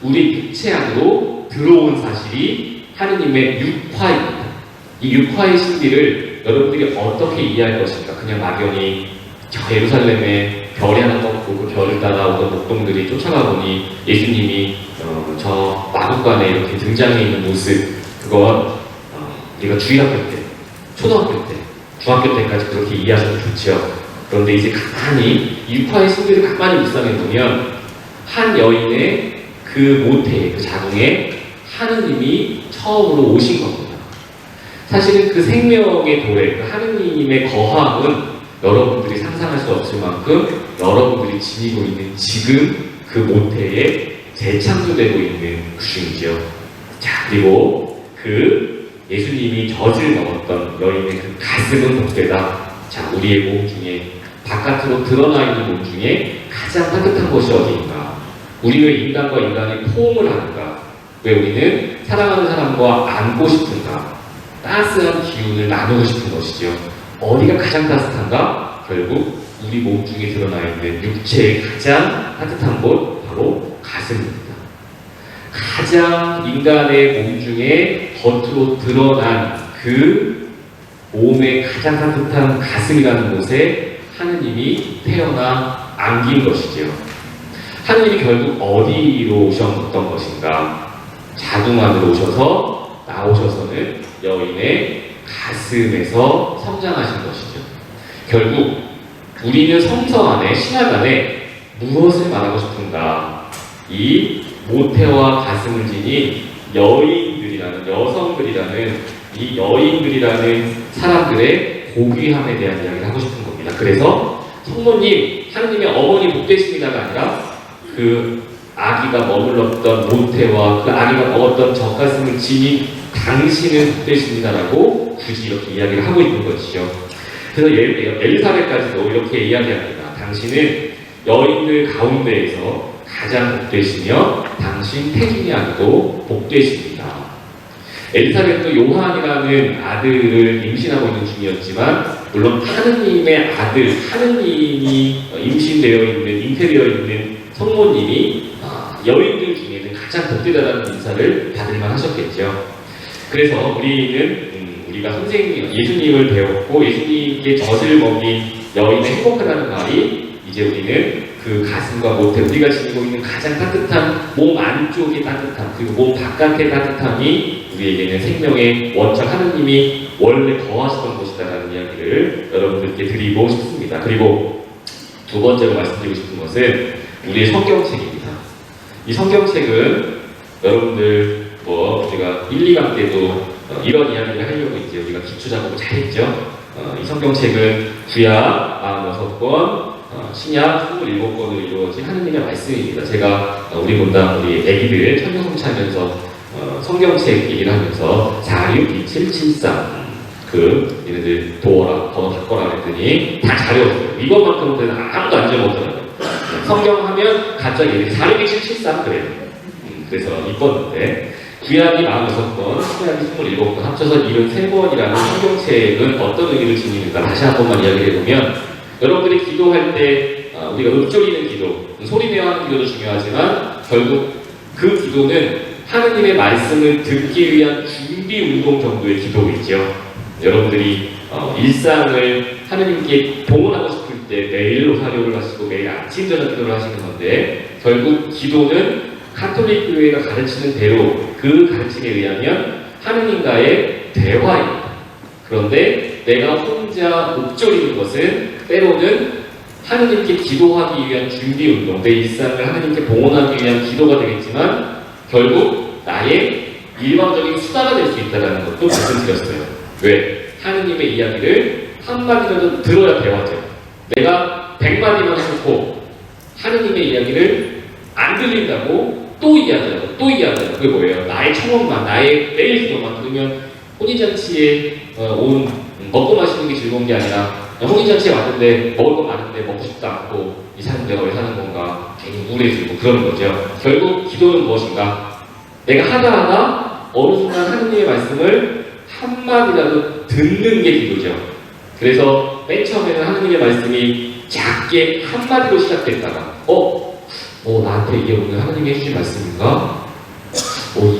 Speaker 1: 우리 육체 안으로 들어온 사실이 하느님의 육화입니다. 이 육화의 신비를 여러분들이 어떻게 이해할 것인가? 그냥 막연히 저 예루살렘에 별이 하나 떴고 그 별을 따라오던 목동들이 쫓아가보니 예수님이 저 마구간에 이렇게 등장해 있는 모습, 그건 우리가 주일학교 때, 초등학교 때, 중학교 때까지 그렇게 이해하셔도 좋지요. 그런데 이제 가만히 육화의 신비를 가만히 묵상해 보면 한 여인의 그 모태, 그 자궁에 하느님이 처음으로 오신 겁니다. 사실은 그 생명의 도래, 그 하느님의 거함은 여러분들이 상상할 수 없을 만큼 여러분들이 지니고 있는 지금 그 모태에 재창조되고 있는 것이죠. 자, 그리고 그 예수님이 젖을 먹었던 여인의 그 가슴은 복되다. 자, 우리의 몸 중에 바깥으로 드러나 있는 몸 중에 가장 따뜻한 곳이 어디인가? 우리 왜 인간과 인간이 포옹을 하는가? 왜 우리는 사랑하는 사람과 안고 싶은가? 따스한 기운을 나누고 싶은 것이죠. 어디가 가장 따뜻한가? 결국 우리 몸 중에 드러나 있는 육체의 가장 따뜻한 곳, 바로 가슴입니다. 가장 인간의 몸 중에 겉으로 드러난 그 몸의 가장 따뜻한 가슴이라는 곳에 하느님이 태어나 안긴 것이지요. 하느님이 결국 어디로 오셨던 것인가? 자궁 안으로 오셔서 나오셔서는 여인의 가슴에서 성장하신 것이죠. 결국 우리는 성서 안에, 신약 안에 무엇을 말하고 싶은가? 이 모태와 가슴을 지닌 여인들이라는, 여성들이라는 이 여인들이라는 사람들의 고귀함에 대한 이야기를 하고 싶은 겁니다. 그래서 성모님, 하느님의 어머니 복되십니다가 아니라 그 아기가 머물렀던 모태와 그 아기가 먹었던 젖가슴을 지닌 당신은 복되십니다라고 굳이 이렇게 이야기를 하고 있는 것이죠. 그래서 엘리사벳까지도 이렇게 이야기합니다. 당신은 여인들 가운데에서 가장 복되시며 당신 태중이 아니고 복되십니다. 엘리사벳도 요한이라는 아들을 임신하고 있는 중이었지만 물론 하느님의 아들, 하느님이 임신되어 있는, 잉태되어 있는 성모님이 여인들 중에는 가장 복되다라는 인사를 받을만 하셨겠죠. 그래서 우리가 선생님, 예수님을 배웠고 예수님께 젖을 먹인 여인의 행복하다는 말이 이제 우리는 그 가슴과 모태, 우리가 지니고 있는 가장 따뜻한 몸 안쪽의 따뜻함, 그리고 몸 바깥의 따뜻함이 우리에게는 생명의 원천 하느님이 원래 거하시던 곳이다라는 이야기를 여러분들께 드리고 싶습니다. 그리고 두 번째로 말씀드리고 싶은 것은 우리의 성경책입니다. 이 성경책은 여러분들 우리가 1, 2강 때도 이런 이야기를 하려고 이제 우리가 기초 작업을 잘했죠. 이 성경책은 구약 46권, 신약 27권으로 이루어진 하느님의 말씀입니다. 제가 우리 본당 우리 애기들 천년성취하면서 성경책 얘기를 하면서 462773 얘네들 도어라 번호 바꿔라 그랬더니 다 잘해왔어요. 이것만큼은 아무도 안 적었더라고요. 성경 하면 갑자기 이렇게 462773 그래요. 그래서 이뻤는데 구약이 46권, 신약이 27권 합쳐서 73권이라는 성경책은 어떤 의미를 지니는가 다시 한 번만 이야기를 해보면 여러분들이 기도할 때 우리가 읊조리는 기도, 소리내어 하는 기도도 중요하지만 결국 그 기도는 하느님의 말씀을 듣기 위한 준비 운동 정도의 기도이죠. 여러분들이 일상을 하느님께 봉헌하고 싶을 때 매일 로사료를 하시고 매일 아침 저녁 기도를 하시는 건데 결국 기도는 가톨릭 교회가 가르치는 대로 그 가르침에 의하면 하느님과의 대화입니다. 그런데 내가 혼자 읊조리는 것은 때로는 하느님께 기도하기 위한 준비 운동, 내 일상을 하느님께 봉헌하기 위한 기도가 되겠지만 결국 나의 일방적인 수다가 될 수 있다는 것도 말씀드렸어요. 왜? 하느님의 이야기를 한마디라도 들어야 대화죠. 내가 100마디만 해놓고 하느님의 이야기를 안 들린다고 또 이야기하고 또 이야기하고 그게 뭐예요? 나의 청원만, 나의 매일 기도만 들으면 혼인잔치에 온 먹고 마시는 게 즐거운 게 아니라 혼인잔치에 왔는데 먹을 거 많은데 먹고 싶지 않고 이 사람 내가 왜 사는 건가 괜히 우울해지고 그러는 거죠. 결국 기도는 무엇인가? 내가 하나하나 어느 순간 하느님의 말씀을 한마디라도 듣는 게 기도죠. 그래서 맨 처음에는 하느님의 말씀이 작게 한마디로 시작됐다가 나한테 이게 오늘 하느님이 해주신 말씀인가?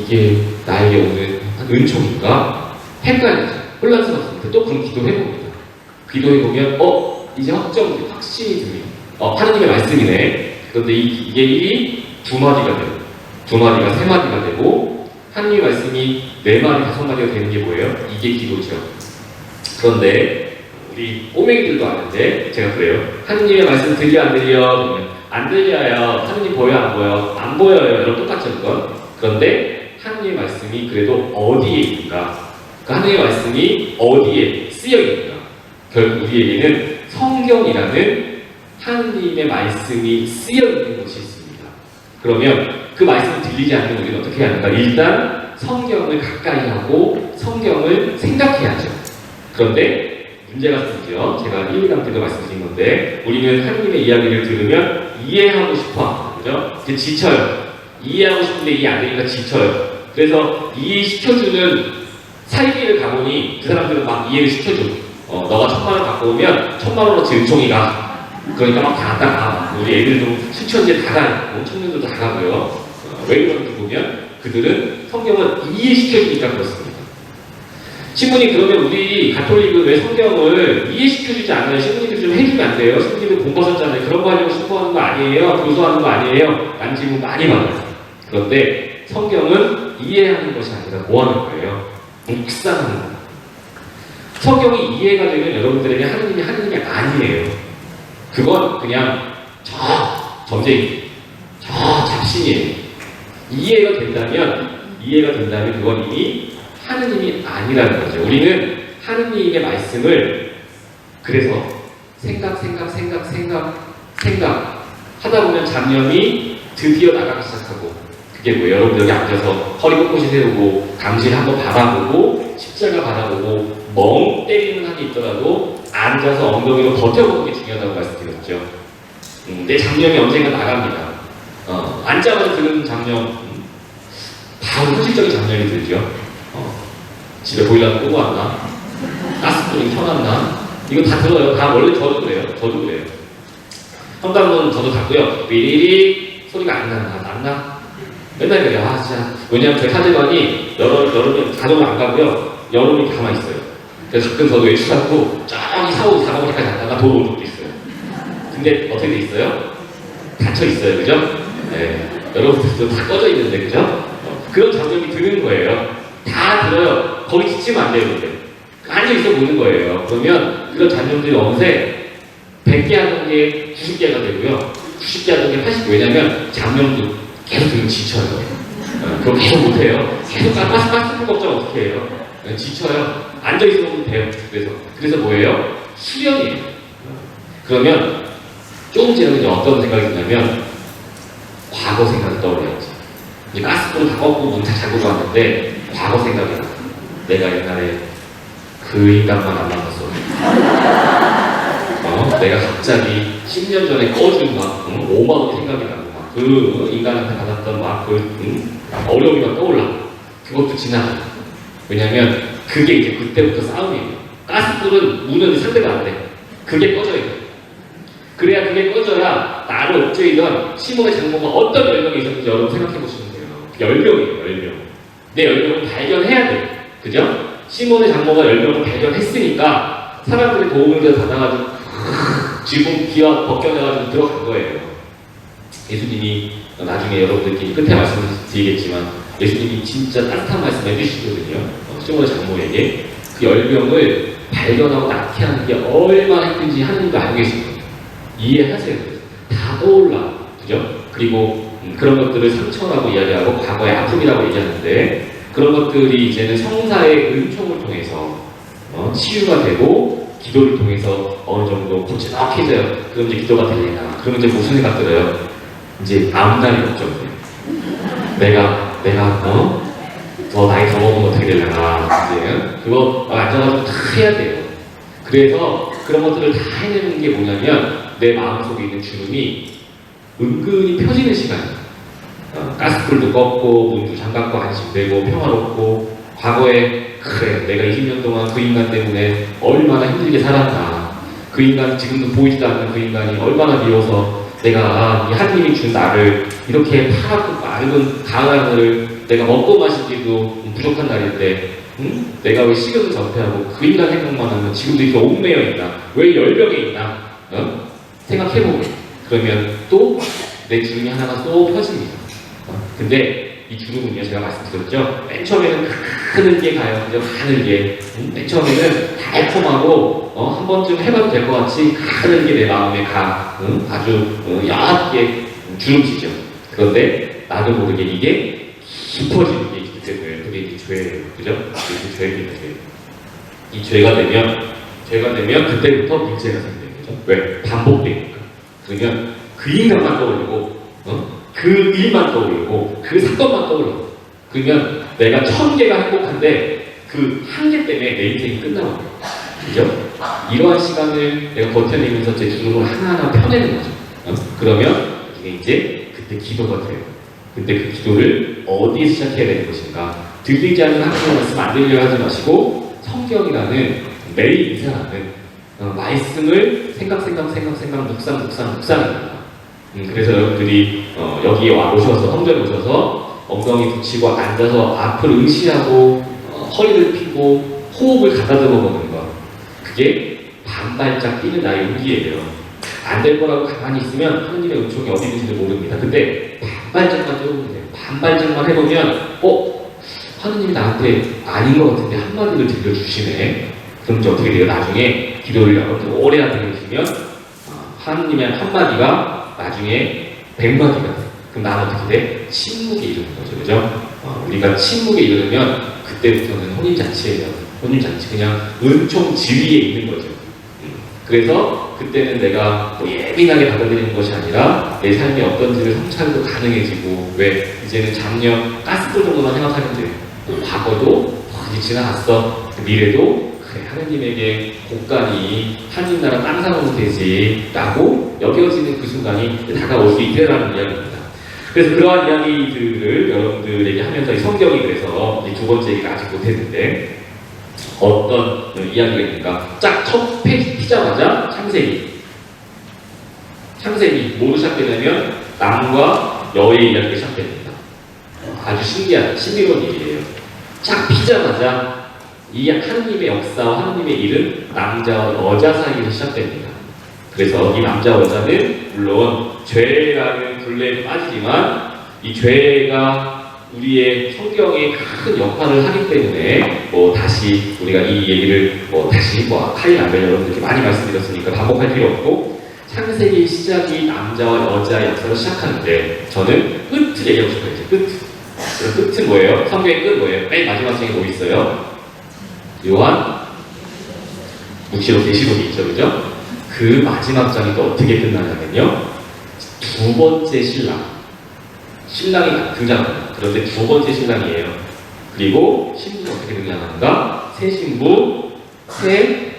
Speaker 1: 이게 나에게 오는 은총인가? 헷갈리죠. 혼란스럽습니다. 또 그럼 기도해봅니다. 기도해보면 이제 확정이 확신이 듭니다. 하느님의 말씀이네. 그런데 이게 일이 2마디가 되고 2마디가 3마디가 되고 하느님의 말씀이 4마디, 5마디가 되는 게 뭐예요? 이게 기도죠. 그런데 우리 꼬맹이들도 아는데 제가 그래요. 하느님의 말씀 들려 안 들려? 그러면 안 들려요. 하느님 보여 안 보여? 안 보여요. 여러분 똑같죠 그건? 그런데 하느님의 말씀이 그래도 어디에 있는가? 그 하느님의 말씀이 어디에 쓰여 있는가? 결국 우리에게는 성경이라는 하느님의 말씀이 쓰여 있는 곳이 있습니다. 그러면 그 말씀이 들리지 않는 우리는 어떻게 해야 하는가? 일단 성경을 가까이 하고 성경을 생각해야죠. 그런데 문제가 생기죠. 제가 1, 2강 때도 말씀드린 건데 우리는 하느님의 이야기를 들으면 이해하고 싶어. 그죠? 이제 지쳐요. 이해하고 싶은데 이해 안 되니까 지쳐요. 그래서 이해시켜주는 살기를 가보니 그 사람들은 막 이해를 시켜줘. 너가 1000만원 갖고 오면 1000만원어치 은총이가. 그러니까 막 다 가. 우리 애들도 수천제 다 가고 청년들도 다 가고요. 왜 그런지 보면 그들은 성경을 이해시켜주니까 그렇습니다. 신부님 그러면 우리 가톨릭은 왜 성경을 이해시켜주지 않아요? 신부님들 좀 해주면 안 돼요? 신부님들 공부하셨잖아요. 그런 거 하려고 신부하는 거 아니에요? 교수하는 거 아니에요? 라는 질문 많이 받아요. 그런데 성경은 이해하는 것이 아니라 뭐 하는 거예요? 묵상하는 거예요. 성경이 이해가 되면 여러분들에게 하느님이 아니에요. 그건 그냥 점쟁이, 잡신이에요. 이해가 된다면 그건 이미 하느님이 아니라는 거죠. 우리는 하느님의 말씀을 그래서 생각 하다 보면 잡념이 드디어 나가기 시작하고 그게 뭐예요? 여러분 여기 앉아서 허리 꼿꼿이 세우고 당신 한번 바라보고 십자가 바라보고 멍 때리는 한이 있더라도 앉아서 엉덩이로 버텨보는 게 중요하다고 말씀드렸죠. 내 잡념이 언젠가 나갑니다. 앉자마자 드는 잡념 바로 현실적인 잡념이 들죠. 집에 보일러 끄고 왔나? 가스불이 켜놨나? 이거 다 들어요. 다 원래 저도 그래요. 현관문 저도 닫고요. 삐리리 소리가 안 났나? 맨날 그래요. 진짜. 왜냐면 제 사제관이 여름에 자동으로 안 가고요. 여름이 가만히 있어요. 그래서 가끔 저도 외출하고 저기 사오 4번까지 갔다가 돌아온 적도 있어요. 근데 어떻게 돼 있어요? 닫혀 있어요, 그죠? 네. 여러분들도 다 꺼져 있는데, 그죠? 그런 장면이 드는 거예요. 다 들어요. 거기 지치면 안 돼요, 근데. 앉아 있어 보는 거예요. 그러면 그런 장면들이 어느새 100개 하던 게 90개가 되고요. 90개 하던 게 80개. 왜냐면 장면도 계속 들으면 지쳐요. 그거 계속 못해요. 계속 가스 걱정 어떻게 해요? 지쳐요. 앉아 있어도 돼요. 그래서 뭐예요? 수련이에요. 그러면 조금 지나면 이제 어떤 생각이 드냐면 과거 생각이 떠올려야지. 이제 가스불을 다 꺾고 문 다 잠그고 왔는데 과거 생각이 나. 내가 옛날에 그 인간만 안 만났어. 내가 갑자기 10년 전에 꺼준 막 5만 원 생각이 나고 막 그 인간한테 받았던 막 어려움이 막 떠올라. 그것도 지나가. 왜냐면 그게 이제 그때부터 싸움이에요. 가스불은 문은 상대가 안 돼. 그게 꺼져야 돼. 그래야 그게 꺼져야 나를 옥죄이던 시몬의 장모가 어떤 열병이 있었는지 여러분 생각해 보시면 돼요. 열병이에요, 열병. 내 열병을 발견해야 돼. 그죠? 시몬의 장모가 열병을 발견했으니까 사람들이 도움을 받아가지고 지붕 기와 벗겨내가지고 들어간 거예요. 예수님이 나중에 여러분들끼리 끝에 말씀드리겠지만 예수님이 진짜 따뜻한 말씀 해주시거든요. 시몬의 장모에게 그 열병을 발견하고 낫게 하는 게 얼마나 힘든지 하나님도 알고 계십니다. 이해하세요. 다 떠올라. 그죠? 그리고 그런 것들을 상처라고 이야기하고 과거의 아픔이라고 얘기하는데 그런 것들이 이제는 성사의 은총을 통해서 치유가 되고 기도를 통해서 어느 정도 고치적해져요. 그럼 이제 기도가 되려나? 그러면 이제 무슨 생각 들어요? 이제 암달이 걱정돼요. 내가 더 나이 더 먹으면 어떻게 되려나? 이제 그거 앉아가지고 다 해야 돼요. 그래서 그런 것들을 다 해내는 게 뭐냐면 내 마음속에 있는 주름이 은근히 펴지는 시간이에요. 가스불도 껐고 문도 잠갔고 안심되고 평화롭고 과거에 그래 내가 20년 동안 그 인간 때문에 얼마나 힘들게 살았나 그 인간 지금도 보이지도 않는 그 인간이 얼마나 미워서 내가 이 하나님이 준 나를 이렇게 파랗고 맑은 가을 하늘을 내가 먹고 마시기도 부족한 날인데 내가 왜 식욕을 전폐하고 그 인간 생각만 하면 지금도 이렇게 옥매여 있나 왜 열병에 있나 생각해보게 그러면 또 내 주름이 하나가 또 펴집니다. 근데 이 주름은요 제가 말씀드렸죠 맨 처음에는 가늘게 가요. 그죠? 가늘게 맨 처음에는 달콤하고 한 번쯤 해봐도 될 것 같이 가늘게 내 마음에 아주 얇게 주름지죠. 그런데 나도 모르게 이게 깊어지는 게 있기 때문에 그게 이제 죄예요. 그죠? 이게 죄입니다. 이 죄가 되면 그때부터 문제가 생겨요. 그죠? 왜? 반복되니까. 그러면 그 인간만 떠올리고 그 일만 떠올리고 그 사건만 떠올려. 그러면 내가 1000개가 행복한데 그 한 개 때문에 내 인생이 끝나는 거예요. 그죠? 이러한 시간을 내가 버텨내면서 제 주름을 하나하나 펴내는 거죠. 그러면 이게 이제 그때 기도가 돼요. 그때 그 기도를 어디에 시작해야 되는 것인가? 들리지 않는 하나님의 말씀 안 들리려 하지 마시고 성경이라는 매일 인사하는 말씀을 생각 묵상입니다. 그래서 여러분들이 여기에 오셔서 성전에 오셔서 엉덩이 붙이고 앉아서 앞을 응시하고 허리를 펴고 호흡을 가다듬어 보는 것 그게 반발짝 뛰는 나의 용기예요. 안 될 거라고 가만히 있으면 하나님의 은총이 어디 있는지도 모릅니다. 근데 반발짝만 뛰어보면 돼요. 반발짝만 해보면 하나님이 나한테 아닌 것 같은데 한마디를 들려주시네. 그럼 이제 어떻게 돼요? 나중에 기도를 여러분들 오래 하게 되시면 하나님의 한마디가 나중에 100마디가 돼. 그럼 나는 어떻게 돼? 침묵에 이르는 거죠. 그죠? 우리가 침묵에 이르면 그때부터는 혼인잔치예요. 혼인잔치. 그냥 은총 지위에 있는 거죠. 그래서 그때는 내가 예민하게 받아들이는 것이 아니라 내 삶이 어떤지를 성찰도 가능해지고 왜? 이제는 작년 가스불 정도만 생각하면 돼요. 과거도 이제 지나갔어. 미래도 그래 하나님에게 곳간이 하나님 나라 땅 사놓으면 되지 라고 여겨지는 그 순간이 다가올 수 있다라는 이야기입니다. 그래서 그러한 이야기들을 여러분들에게 하면서 이 성경이 그래서 이 두 번째 얘기를 아직 못했는데 어떤 이야기가 있는가? 첫 페이지 피자마자 창세기 뭐로 시작되냐면 남과 여의 이야기가 시작됩니다. 아주 신기한 신비로운 일이에요. 쫙 피자마자 이 하나님의 역사와 하나님의 일은 남자와 여자 사이에서 시작됩니다. 그래서 이 남자와 여자는 물론 죄라는 굴레에 빠지지만 이 죄가 우리의 성경에 큰 역할을 하기 때문에 다시 우리가 이 얘기를 다시 카인 아벨 여러분들께 많이 말씀드렸으니까 반복할 필요 없고 창세기 시작이 남자와 여자의 역사로 시작하는데 저는 끝을 얘기하고 싶어요. 이제 끝은 뭐예요? 성경의 끝 뭐예요? 맨 마지막 장에 뭐 있어요? 요한 묵시록 계시록이 있죠, 그죠? 그 마지막 장이 또 어떻게 끝나냐면요, 두 번째 신랑이 등장합니다. 그런데 두 번째 신랑이에요. 그리고 신부는 어떻게 등장하는가? 새 신부, 새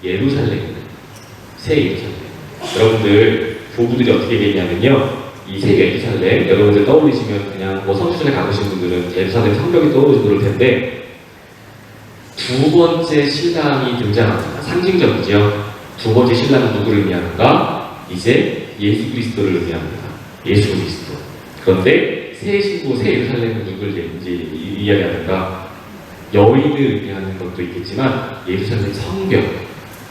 Speaker 1: 예루살렘. 여러분들 부부들이 어떻게 얘기했냐면요, 이 새 예루살렘 여러분들 떠올리시면 그냥 성수전에 가보신 분들은 예루살렘 성벽이 떠오르시고 그럴 텐데 두 번째 신랑이 등장합니다. 상징적이죠. 두 번째 신랑은 누구를 의미하는가? 이제 예수 그리스도를 의미합니다. 예수 그리스도. 그런데 새 신부, 새 예루살렘은 누구를 이야기하는가? 여인을 의미하는 것도 있겠지만 예루살렘 성벽.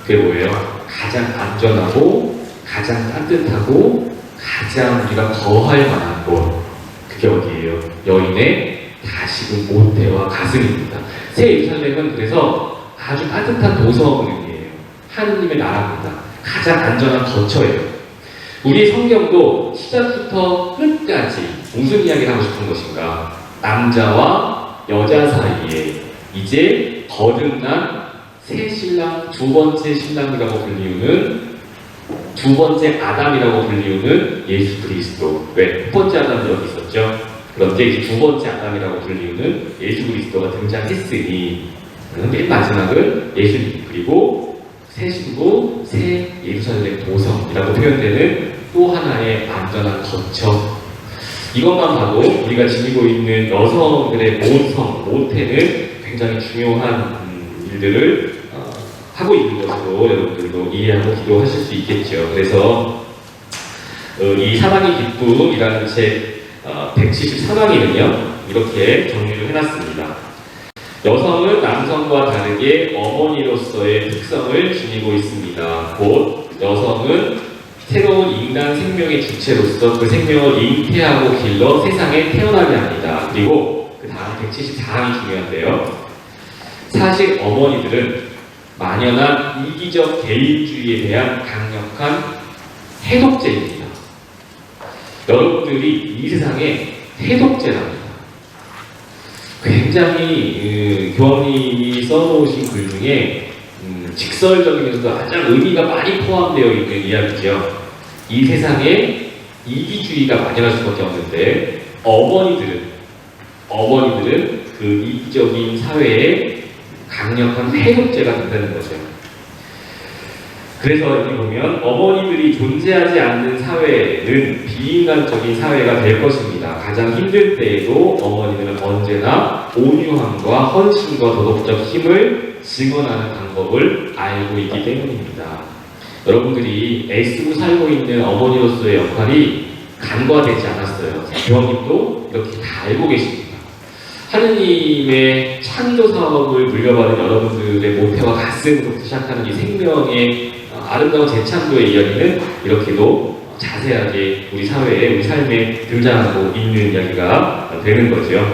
Speaker 1: 그게 뭐예요? 가장 안전하고 가장 따뜻하고 가장 우리가 거할 만한 곳. 그게 어디예요? 여인의 다시금 모태와 가슴입니다. 새 예루살렘은 그래서 아주 따뜻한 도성을 의미해요. 하느님의 나라입니다. 가장 안전한 거처예요. 우리 성경도 시작부터 끝까지 무슨 이야기를 하고 싶은 것인가? 남자와 여자 사이에 이제 거듭난 새 신랑, 두 번째 신랑이라고 불리우는 두 번째 아담이라고 불리우는 예수 그리스도. 왜? 첫 번째 아담이 여기 있었죠. 그런데 이제 두 번째 아담이라고 불리우는 예수 그리스도가 등장했으니 맨 마지막은 예수님, 그리고 새 신부, 새 예루살렘 도성이라고 표현되는 또 하나의 안전한 거처. 이것만 봐도 우리가 지니고 있는 여성들의 모태는 굉장히 중요한 일들을 하고 있는 것으로 여러분들도 이해하고 기도하실 수 있겠죠. 그래서 이 사랑의 기쁨이라는 책 174강에는요 이렇게 정리를 해놨습니다. 여성은 남성과 다르게 어머니로서의 특성을 지니고 있습니다. 곧 여성은 새로운 인간 생명의 주체로서 그 생명을 잉태하고 길러 세상에 태어나게 합니다. 그리고 그 다음 174항이 중요한데요. 사실 어머니들은 만연한 이기적 개인주의에 대한 강력한 해독제입니다. 여러분들이 이 세상에 해독제랍니다. 굉장히 교황님이 써놓으신 글 중에 직설적이면서도 가장 의미가 많이 포함되어 있는 이야기죠. 이 세상에 이기주의가 만연할 수밖에 없는데 어머니들은 그 이기적인 사회에 강력한 해독제가 된다는 거죠. 그래서 여기 보면 어머니들이 존재하지 않는 사회는 비인간적인 사회가 될 것입니다. 가장 힘들 때에도 어머니들은 언제나 온유함과 헌신과 도덕적 힘을 증언하는 방법을 알고 있기 때문입니다. 여러분들이 애쓰고 살고 있는 어머니로서의 역할이 간과되지 않았어요. 교황님도 이렇게 다 알고 계십니다. 하느님의 창조 사업을 물려받은 여러분들의 모태와 가슴으로부터 시작하는 이 생명의 아름다운 재창조의 이야기는 이렇게도 자세하게 우리 사회에, 우리 삶에 등장하고 있는 이야기가 되는 거죠.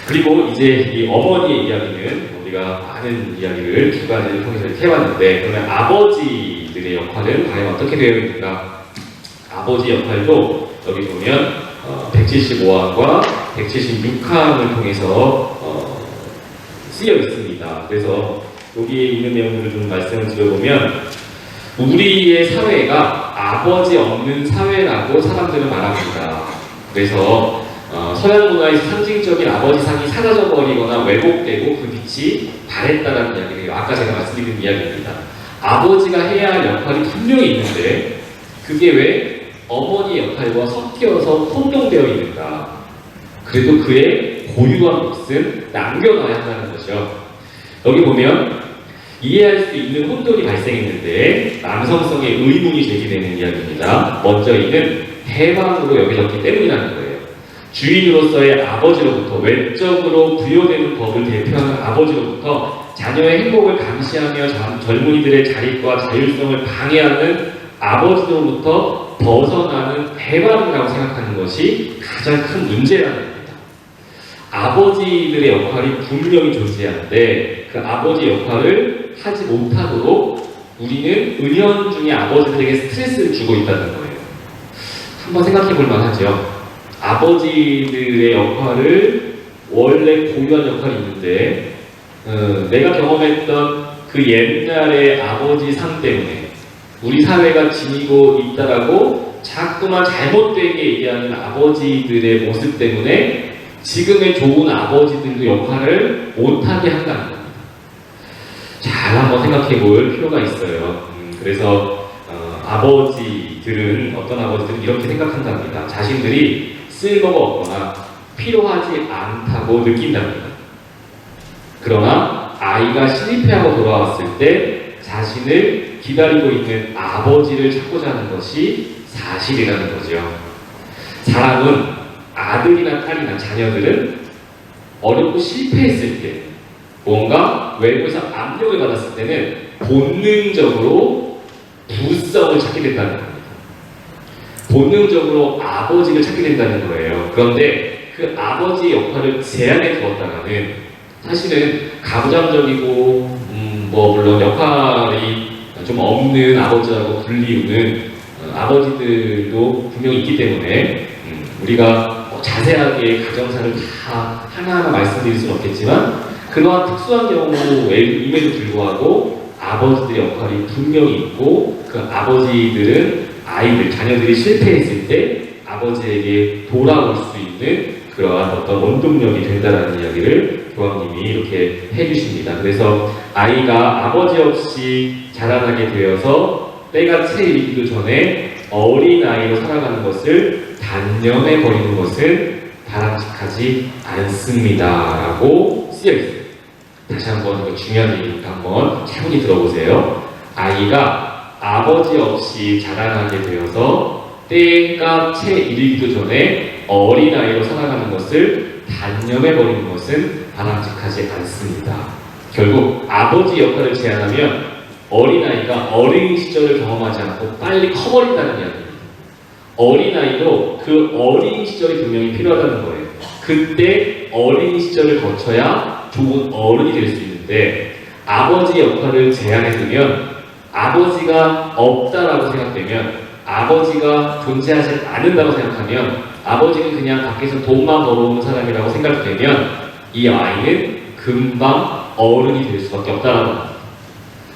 Speaker 1: 그리고 이제 이 어머니의 이야기는 우리가 많은 이야기를 두 가지를 통해서 이렇게 해봤는데, 그러면 아버지들의 역할은 과연 어떻게 되어 있는가? 아버지 역할도 여기 보면 175항과 176항을 통해서 쓰여 있습니다. 그래서 여기에 있는 내용들을 좀 말씀을 드려보면, 우리의 사회가 아버지 없는 사회라고 사람들은 말합니다. 그래서 서양 문화에서 상징적인 아버지상이 사라져버리거나 왜곡되고 그 빛이 바랬다라는 이야기를 아까 제가 말씀드린 이야기입니다. 아버지가 해야 할 역할이 분명히 있는데 그게 왜 어머니의 역할과 섞여서 혼동되어 있는가? 그래도 그의 고유한 몫은 남겨놔야 한다는 거죠. 여기 보면 이해할 수 있는 혼돈이 발생했는데 남성성의 의문이 제기되는 이야기입니다. 먼저 이는 해방으로 여겨졌기 때문이라는 거예요. 주인으로서의 아버지로부터, 외적으로 부여되는 법을 대표하는 아버지로부터 자녀의 행복을 감시하며 젊은이들의 자립과 자율성을 방해하는 아버지로부터 벗어나는 배반이라고 생각하는 것이 가장 큰 문제라는 겁니다. 아버지들의 역할이 분명히 존재하는데 그 아버지 역할을 하지 못하도록 우리는 은연중에 아버지들에게 스트레스를 주고 있다는 거예요. 한번 생각해 볼 만하죠. 아버지들의 역할을 원래 고유한 역할이 있는데 내가 경험했던 그 옛날의 아버지 상 때문에 우리 사회가 지니고 있다라고 자꾸만 잘못되게 얘기하는 아버지들의 모습 때문에 지금의 좋은 아버지들도 역할을 못하게 한다는 겁니다. 잘 한번 생각해 볼 필요가 있어요. 그래서 아버지들은 어떤 아버지들은 이렇게 생각한답니다. 자신들이 쓸모가 없거나 필요하지 않다고 느낀답니다. 그러나 아이가 실패하고 돌아왔을 때 자신을 기다리고 있는 아버지를 찾고자 하는 것이 사실이라는 거죠. 사람은 아들이나 딸이나 자녀들은 어렵고 실패했을 때 뭔가 외부에서 압력을 받았을 때는 본능적으로 부성을 찾게 된다는 겁니다. 본능적으로 아버지를 찾게 된다는 거예요. 그런데 그 아버지의 역할을 제한해 두었다가는 사실은 가부장적이고 물론 역할이 좀 없는 아버지라고 불리우는 아버지들도 분명히 있기 때문에 우리가 자세하게 가정사를 다 하나하나 말씀드릴 수는 없겠지만 그러한 특수한 경우임에도 불구하고 아버지들의 역할이 분명히 있고 그 아버지들은 아이들, 자녀들이 실패했을 때 아버지에게 돌아올 수 있는 그러한 어떤 원동력이 된다는 이야기를 교황님이 이렇게 해주십니다. 그래서 아이가 아버지 없이 자라나게 되어서 때가 채 이르기도 전에 어린아이로 살아가는 것을 단념해 버리는 것은 바람직하지 않습니다. 라고 쓰여 있습니다. 다시 한번 이거 중요한 얘기니까 한번 차분히 들어보세요. 아이가 아버지 없이 자라나게 되어서 때가 채 이르기도 전에 어린아이로 살아가는 것을 단념해 버리는 것은 바람직하지 않습니다. 결국 아버지 역할을 제한하면 어린아이가 어린 시절을 경험하지 않고 빨리 커버린다는 이야기입니다. 어린아이도 그 어린 시절이 분명히 필요하다는 거예요. 그때 어린 시절을 거쳐야 좋은 어른이 될 수 있는데 아버지 역할을 제한해두면 아버지가 없다라고 생각되면 아버지가 존재하지 않는다고 생각하면 아버지는 그냥 밖에서 돈만 벌어오는 사람이라고 생각되면 이 아이는 금방 어른이 될 수밖에 없다라는 겁니다.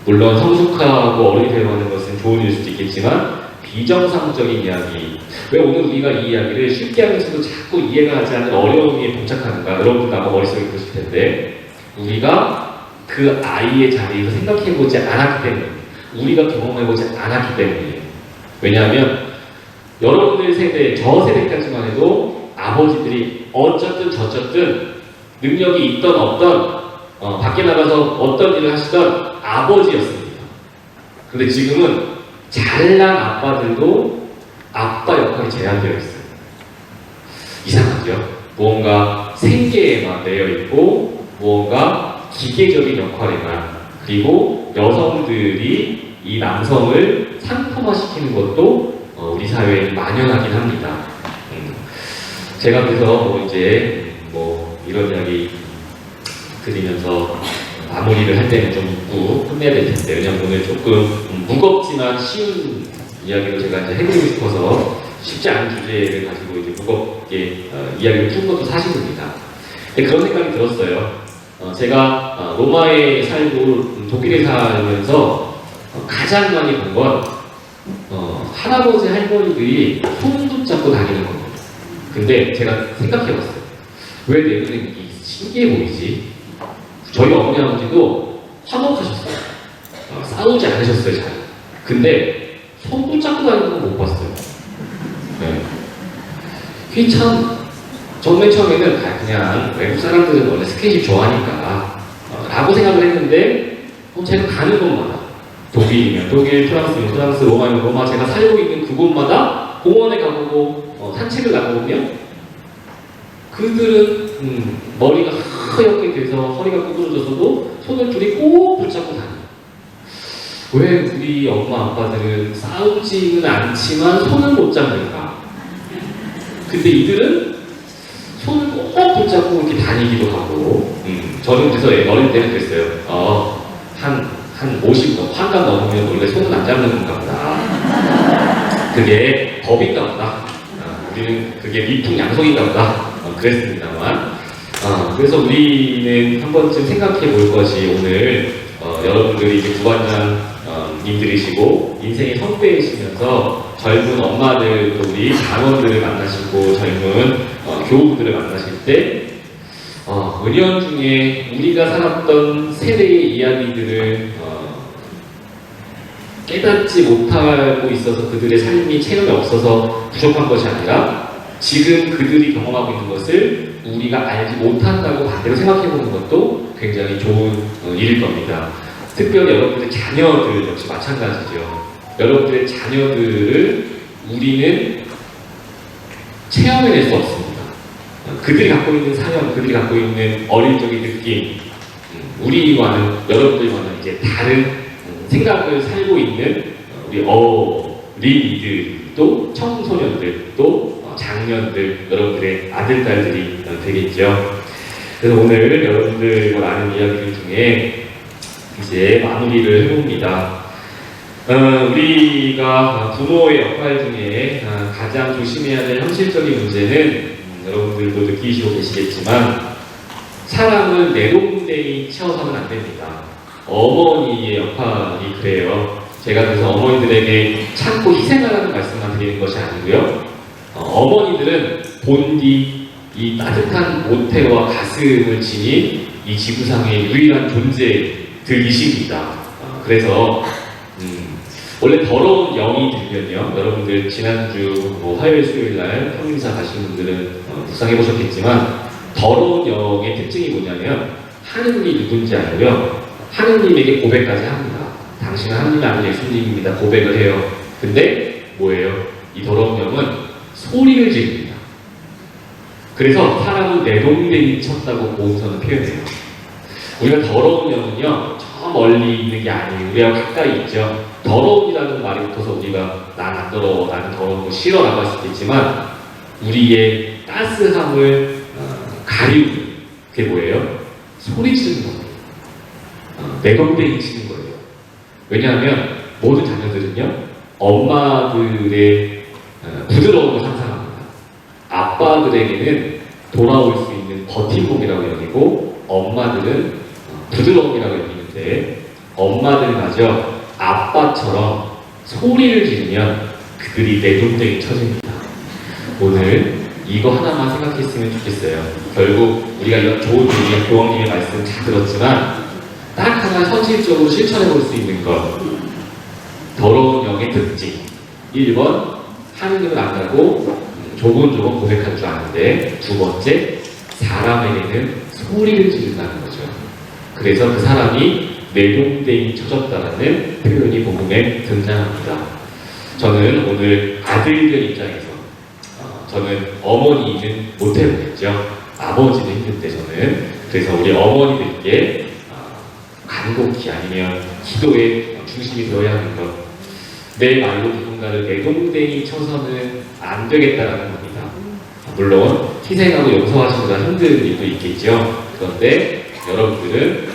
Speaker 1: 물론 성숙하고 어른이 되어가는 것은 좋은 일일 수도 있겠지만 비정상적인 이야기, 왜 오늘 우리가 이 이야기를 쉽게 하면서도 자꾸 이해가 가지 않는 어려움에 봉착하는가? 여러분도 아마 머릿속에 그러실 텐데 우리가 그 아이의 자리에서 생각해보지 않았기 때문에 우리가 경험해보지 않았기 때문이에요. 왜냐하면 여러분들 세대, 저 세대까지만 해도 아버지들이 어쨌든 저쨌든 능력이 있던 없던 밖에 나가서 어떤 일을 하시던 아버지였습니다. 근데 지금은 잘난 아빠들도 아빠 역할이 제한되어 있어요. 이상하죠? 무언가 생계에만 매여 있고 무언가 기계적인 역할에만, 그리고 여성들이 이 남성을 상품화시키는 것도 우리 사회에 만연하긴 합니다. 제가 그래서 이제 이런 이야기 드리면서 마무리를 할 때는 좀 웃고 끝내야 될 텐데, 왜냐면 오늘 조금 무겁지만 쉬운 이야기를 제가 이제 해드리고 싶어서 쉽지 않은 주제를 가지고 이제 무겁게 이야기를 푼 것도 사실입니다. 근데 그런 생각이 들었어요. 제가 로마에 살고 독일에 살면서 가장 많이 본 건 할아버지 할머니들이 손 붙잡고 다니는 겁니다. 근데 제가 생각해봤어요. 왜 내 눈에 이게 신기해 보이지? 저희 어머니 아버지도 화목하셨어요. 싸우지 않으셨어요, 잘. 근데 손 붙잡고 다니는 건 못 봤어요. 네. 그게 참, 맨 처음에는 그냥 외국 사람들은 원래 스킨십 좋아하니까 라고 생각을 했는데 제가 가는 곳마다 독일이면 독일, 프랑스면 프랑스, 로마면 로마, 제가 살고 있는 그곳마다 공원에 가보고 산책을 나가보면 그들은 머리가 하얗게 돼서 허리가 구부러져서도 손을 둘이 꼭 붙잡고 다녀요. 왜 우리 엄마 아빠들은 싸우지는 않지만 손을 못 잡는가? 근데 이들은 손을 꼭 붙잡고 이렇게 다니기도 하고, 저는 그래서 어릴 때는 그랬어요. 한 50, 환갑 넘으면 원래 손은 안 잡는 건가 보다. 그게 법인가 보다. 우리는 그게 미풍양속인가 보다. 그랬습니다만. 그래서 우리는 한 번쯤 생각해 볼 것이 오늘 여러분들이 이제 부관장님들이시고 인생의 선배이시면서 젊은 엄마들, 또 우리 장원들을 만나시고 젊은 교우분들을 만나실 때 은연중에 우리가 살았던 세대의 이야기들을 깨닫지 못하고 있어서 그들의 삶이 체험이 없어서 부족한 것이 아니라 지금 그들이 경험하고 있는 것을 우리가 알지 못한다고 반대로 생각해보는 것도 굉장히 좋은 일일 겁니다. 특별히 여러분들의 자녀들 역시 마찬가지죠. 여러분들의 자녀들을 우리는 체험해낼 수 없습니다. 그들이 갖고 있는 사연, 그들이 갖고 있는 어릴 적의 느낌, 우리와는, 여러분들과는 이제 다른 생각을 살고 있는 우리 어린이들, 또 청소년들, 또 장년들, 여러분들의 아들, 딸들이 되겠죠. 그래서 오늘 여러분들과 나눈 이야기들 중에 이제 마무리를 해봅니다. 우리가 부모의 역할 중에 가장 조심해야 될 현실적인 문제는 여러분들도 느끼시고 계시겠지만 사람을 내동댕이 채워서는 안 됩니다. 어머니의 역할이 그래요. 제가 그래서 어머니들에게 참고 희생하라는 말씀만 드리는 것이 아니고요. 어머니들은 본디 이 따뜻한 모태와 가슴을 지닌 이 지구상의 유일한 존재들이십니다. 그래서 원래 더러운 영이 들면요, 여러분들 지난주 화요일 수요일날 평림사 가신 분들은 묵상해 보셨겠지만 더러운 영의 특징이 뭐냐면 하느님이 누군지 알고요, 하느님에게 고백까지 합니다. 당신은 하느님이 아닌 예수님입니다. 고백을 해요. 근데 뭐예요? 이 더러운 영은 소리를 지릅니다. 그래서 사람은 내동댕이 쳤다고 보은서는 표현해요. 우리가 더러운 영은요, 저 멀리 있는 게 아니에요. 우리가 가까이 있죠. 더러움이라는 말이 붙어서 우리가 난 안 더러워, 나는 더러운 거 싫어 라고 할 수도 있지만 우리의 따스함을 가리우는 그게 뭐예요? 소리 지르는 겁니다. 내동댕이 치는 거예요. 왜냐하면 모든 자녀들은요, 엄마들의 부드러움을 상상합니다. 아빠들에게는 돌아올 수 있는 버팀목이라고 여기고 엄마들은 부드러움이라고 여기는데 엄마들마저 아빠처럼 소리를 지르면 그들이 내동댕이 쳐집니다. 오늘 이거 하나만 생각했으면 좋겠어요. 결국 우리가 이런 좋은 얘기, 교황님의 말씀 잘 들었지만 딱 하나 현실적으로 실천해 볼 수 있는 것. 더러운 영의 특징. 1번, 하느님을 안 가고 조곤조곤 고백할 줄 아는데, 두 번째, 사람에게는 소리를 지른다는 거죠. 그래서 그 사람이 내동댕이 쳐졌다라는 표현이 복음에 등장합니다. 저는 오늘 아들들 입장에서 저는 어머니는 못 해보겠죠. 아버지는 힘든데 저는. 그래서 우리 어머니들께 간곡히 아니면 기도의 중심이 되어야 하는 것. 내 말로 누군가를 내동댕이 쳐서는 안 되겠다라는 겁니다. 물론 희생하고 용서하시기가 힘든 일도 있겠죠. 그런데 여러분들은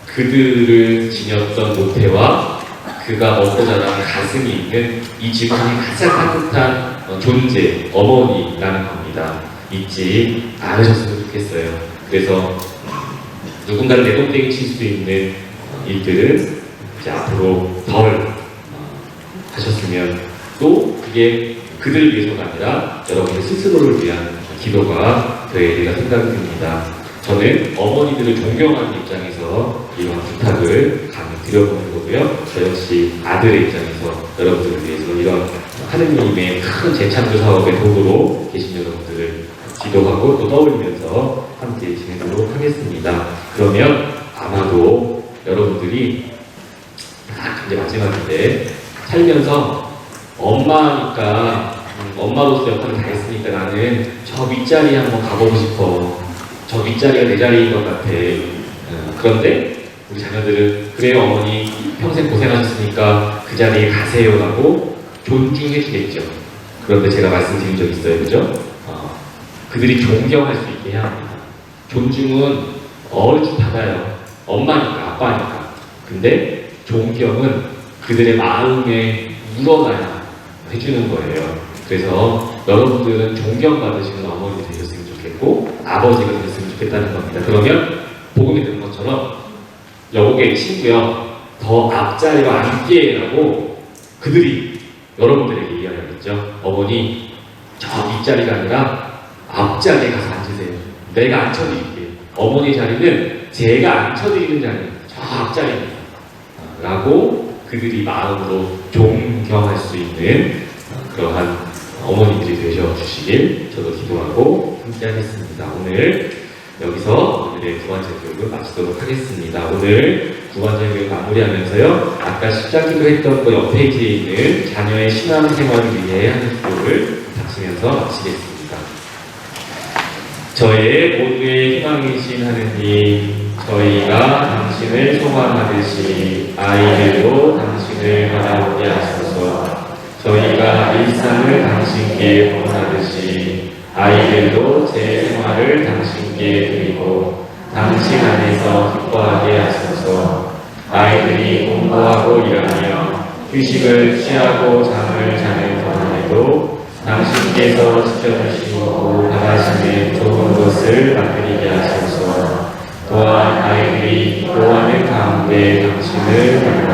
Speaker 1: 그들을 지녔던 모태와 그가 먹고 자란 가슴이 있는 이 지구상의 가장 따뜻한 존재, 어머니라는 겁니다. 잊지 않으셨으면 좋겠어요. 그래서 누군가를 내동댕이 칠 수 있는 일들을 이제 앞으로 덜 하셨으면, 또 그게 그들을 위해서가 아니라 여러분의 스스로를 위한 기도가 되리라 생각이 듭니다. 저는 어머니들을 존경하는 입장에서 이러한 부탁을 감히 드려보는 거고요. 저 역시 아들의 입장에서 여러분들을 위해서 이런 하느님의 큰 재창조 사업의 도구로 계신 여러분들을 기도하고 또 떠올리면서 함께 지내도록 하겠습니다. 그러면 아마도 여러분들이 딱 이제 마지막인데 살면서 엄마니까 엄마로서 역할을 다 했으니까 나는 저 윗자리에 한번 가보고 싶어. 저 윗자리가 내 자리인 것 같아. 그런데 우리 자녀들은 그래요 어머니, 평생 고생하셨으니까 그 자리에 가세요라고 존중해 주겠죠. 그런데 제가 말씀드린 적 있어요, 그죠? 그들이 존경할 수 있게 해야 합니다. 존중은 얼추 받아요. 엄마니까, 아빠니까. 근데 존경은 그들의 마음에 우러나야 해주는 거예요. 그래서 여러분들은 존경받으시는 어머니 되셨으면 좋겠고 아버지가 되셨으면 좋겠다는 겁니다. 그러면 복음이 되는 것처럼 여보게 친구여 더 앞자리로 앉게라고 그들이 여러분들에게 이야기하겠죠. 어머니 저 뒷자리가 아니라 앞자리에 가서 앉으세요. 내가 앉혀드릴게요. 어머니 자리는 제가 앉혀드리는 자리입니다. 저 앞자리입니다. 라고 그들이 마음으로 존경할 수 있는 그러한 어머니들이 되셔 주시길 저도 기도하고 함께 하겠습니다. 오늘 여기서 오늘의 구원자 교육을 마치도록 하겠습니다. 오늘 구원자 교육 마무리하면서요. 아까 시작기도 했던 그 옆 페이지에 있는 자녀의 신앙 생활을 위해 하는 기도를 바치면서 마치겠습니다. 저의 모두의 희망이신 하느님, 저희가 당신을 소망하듯이 아이들도 당신을 바라보게 하소서. 저희가 일상을 당신께 원하듯이 아이들도 제 생활을 당신께 드리고 당신 안에서 기뻐하게 하소서. 아이들이 공부하고 일하며 휴식을 취하고 잠을 자는 동안에도 당신께서 지켜주시고 바라시는 좋은 것을 만들게 하소서. 또한 아이들이 기도하는 가운데 당신을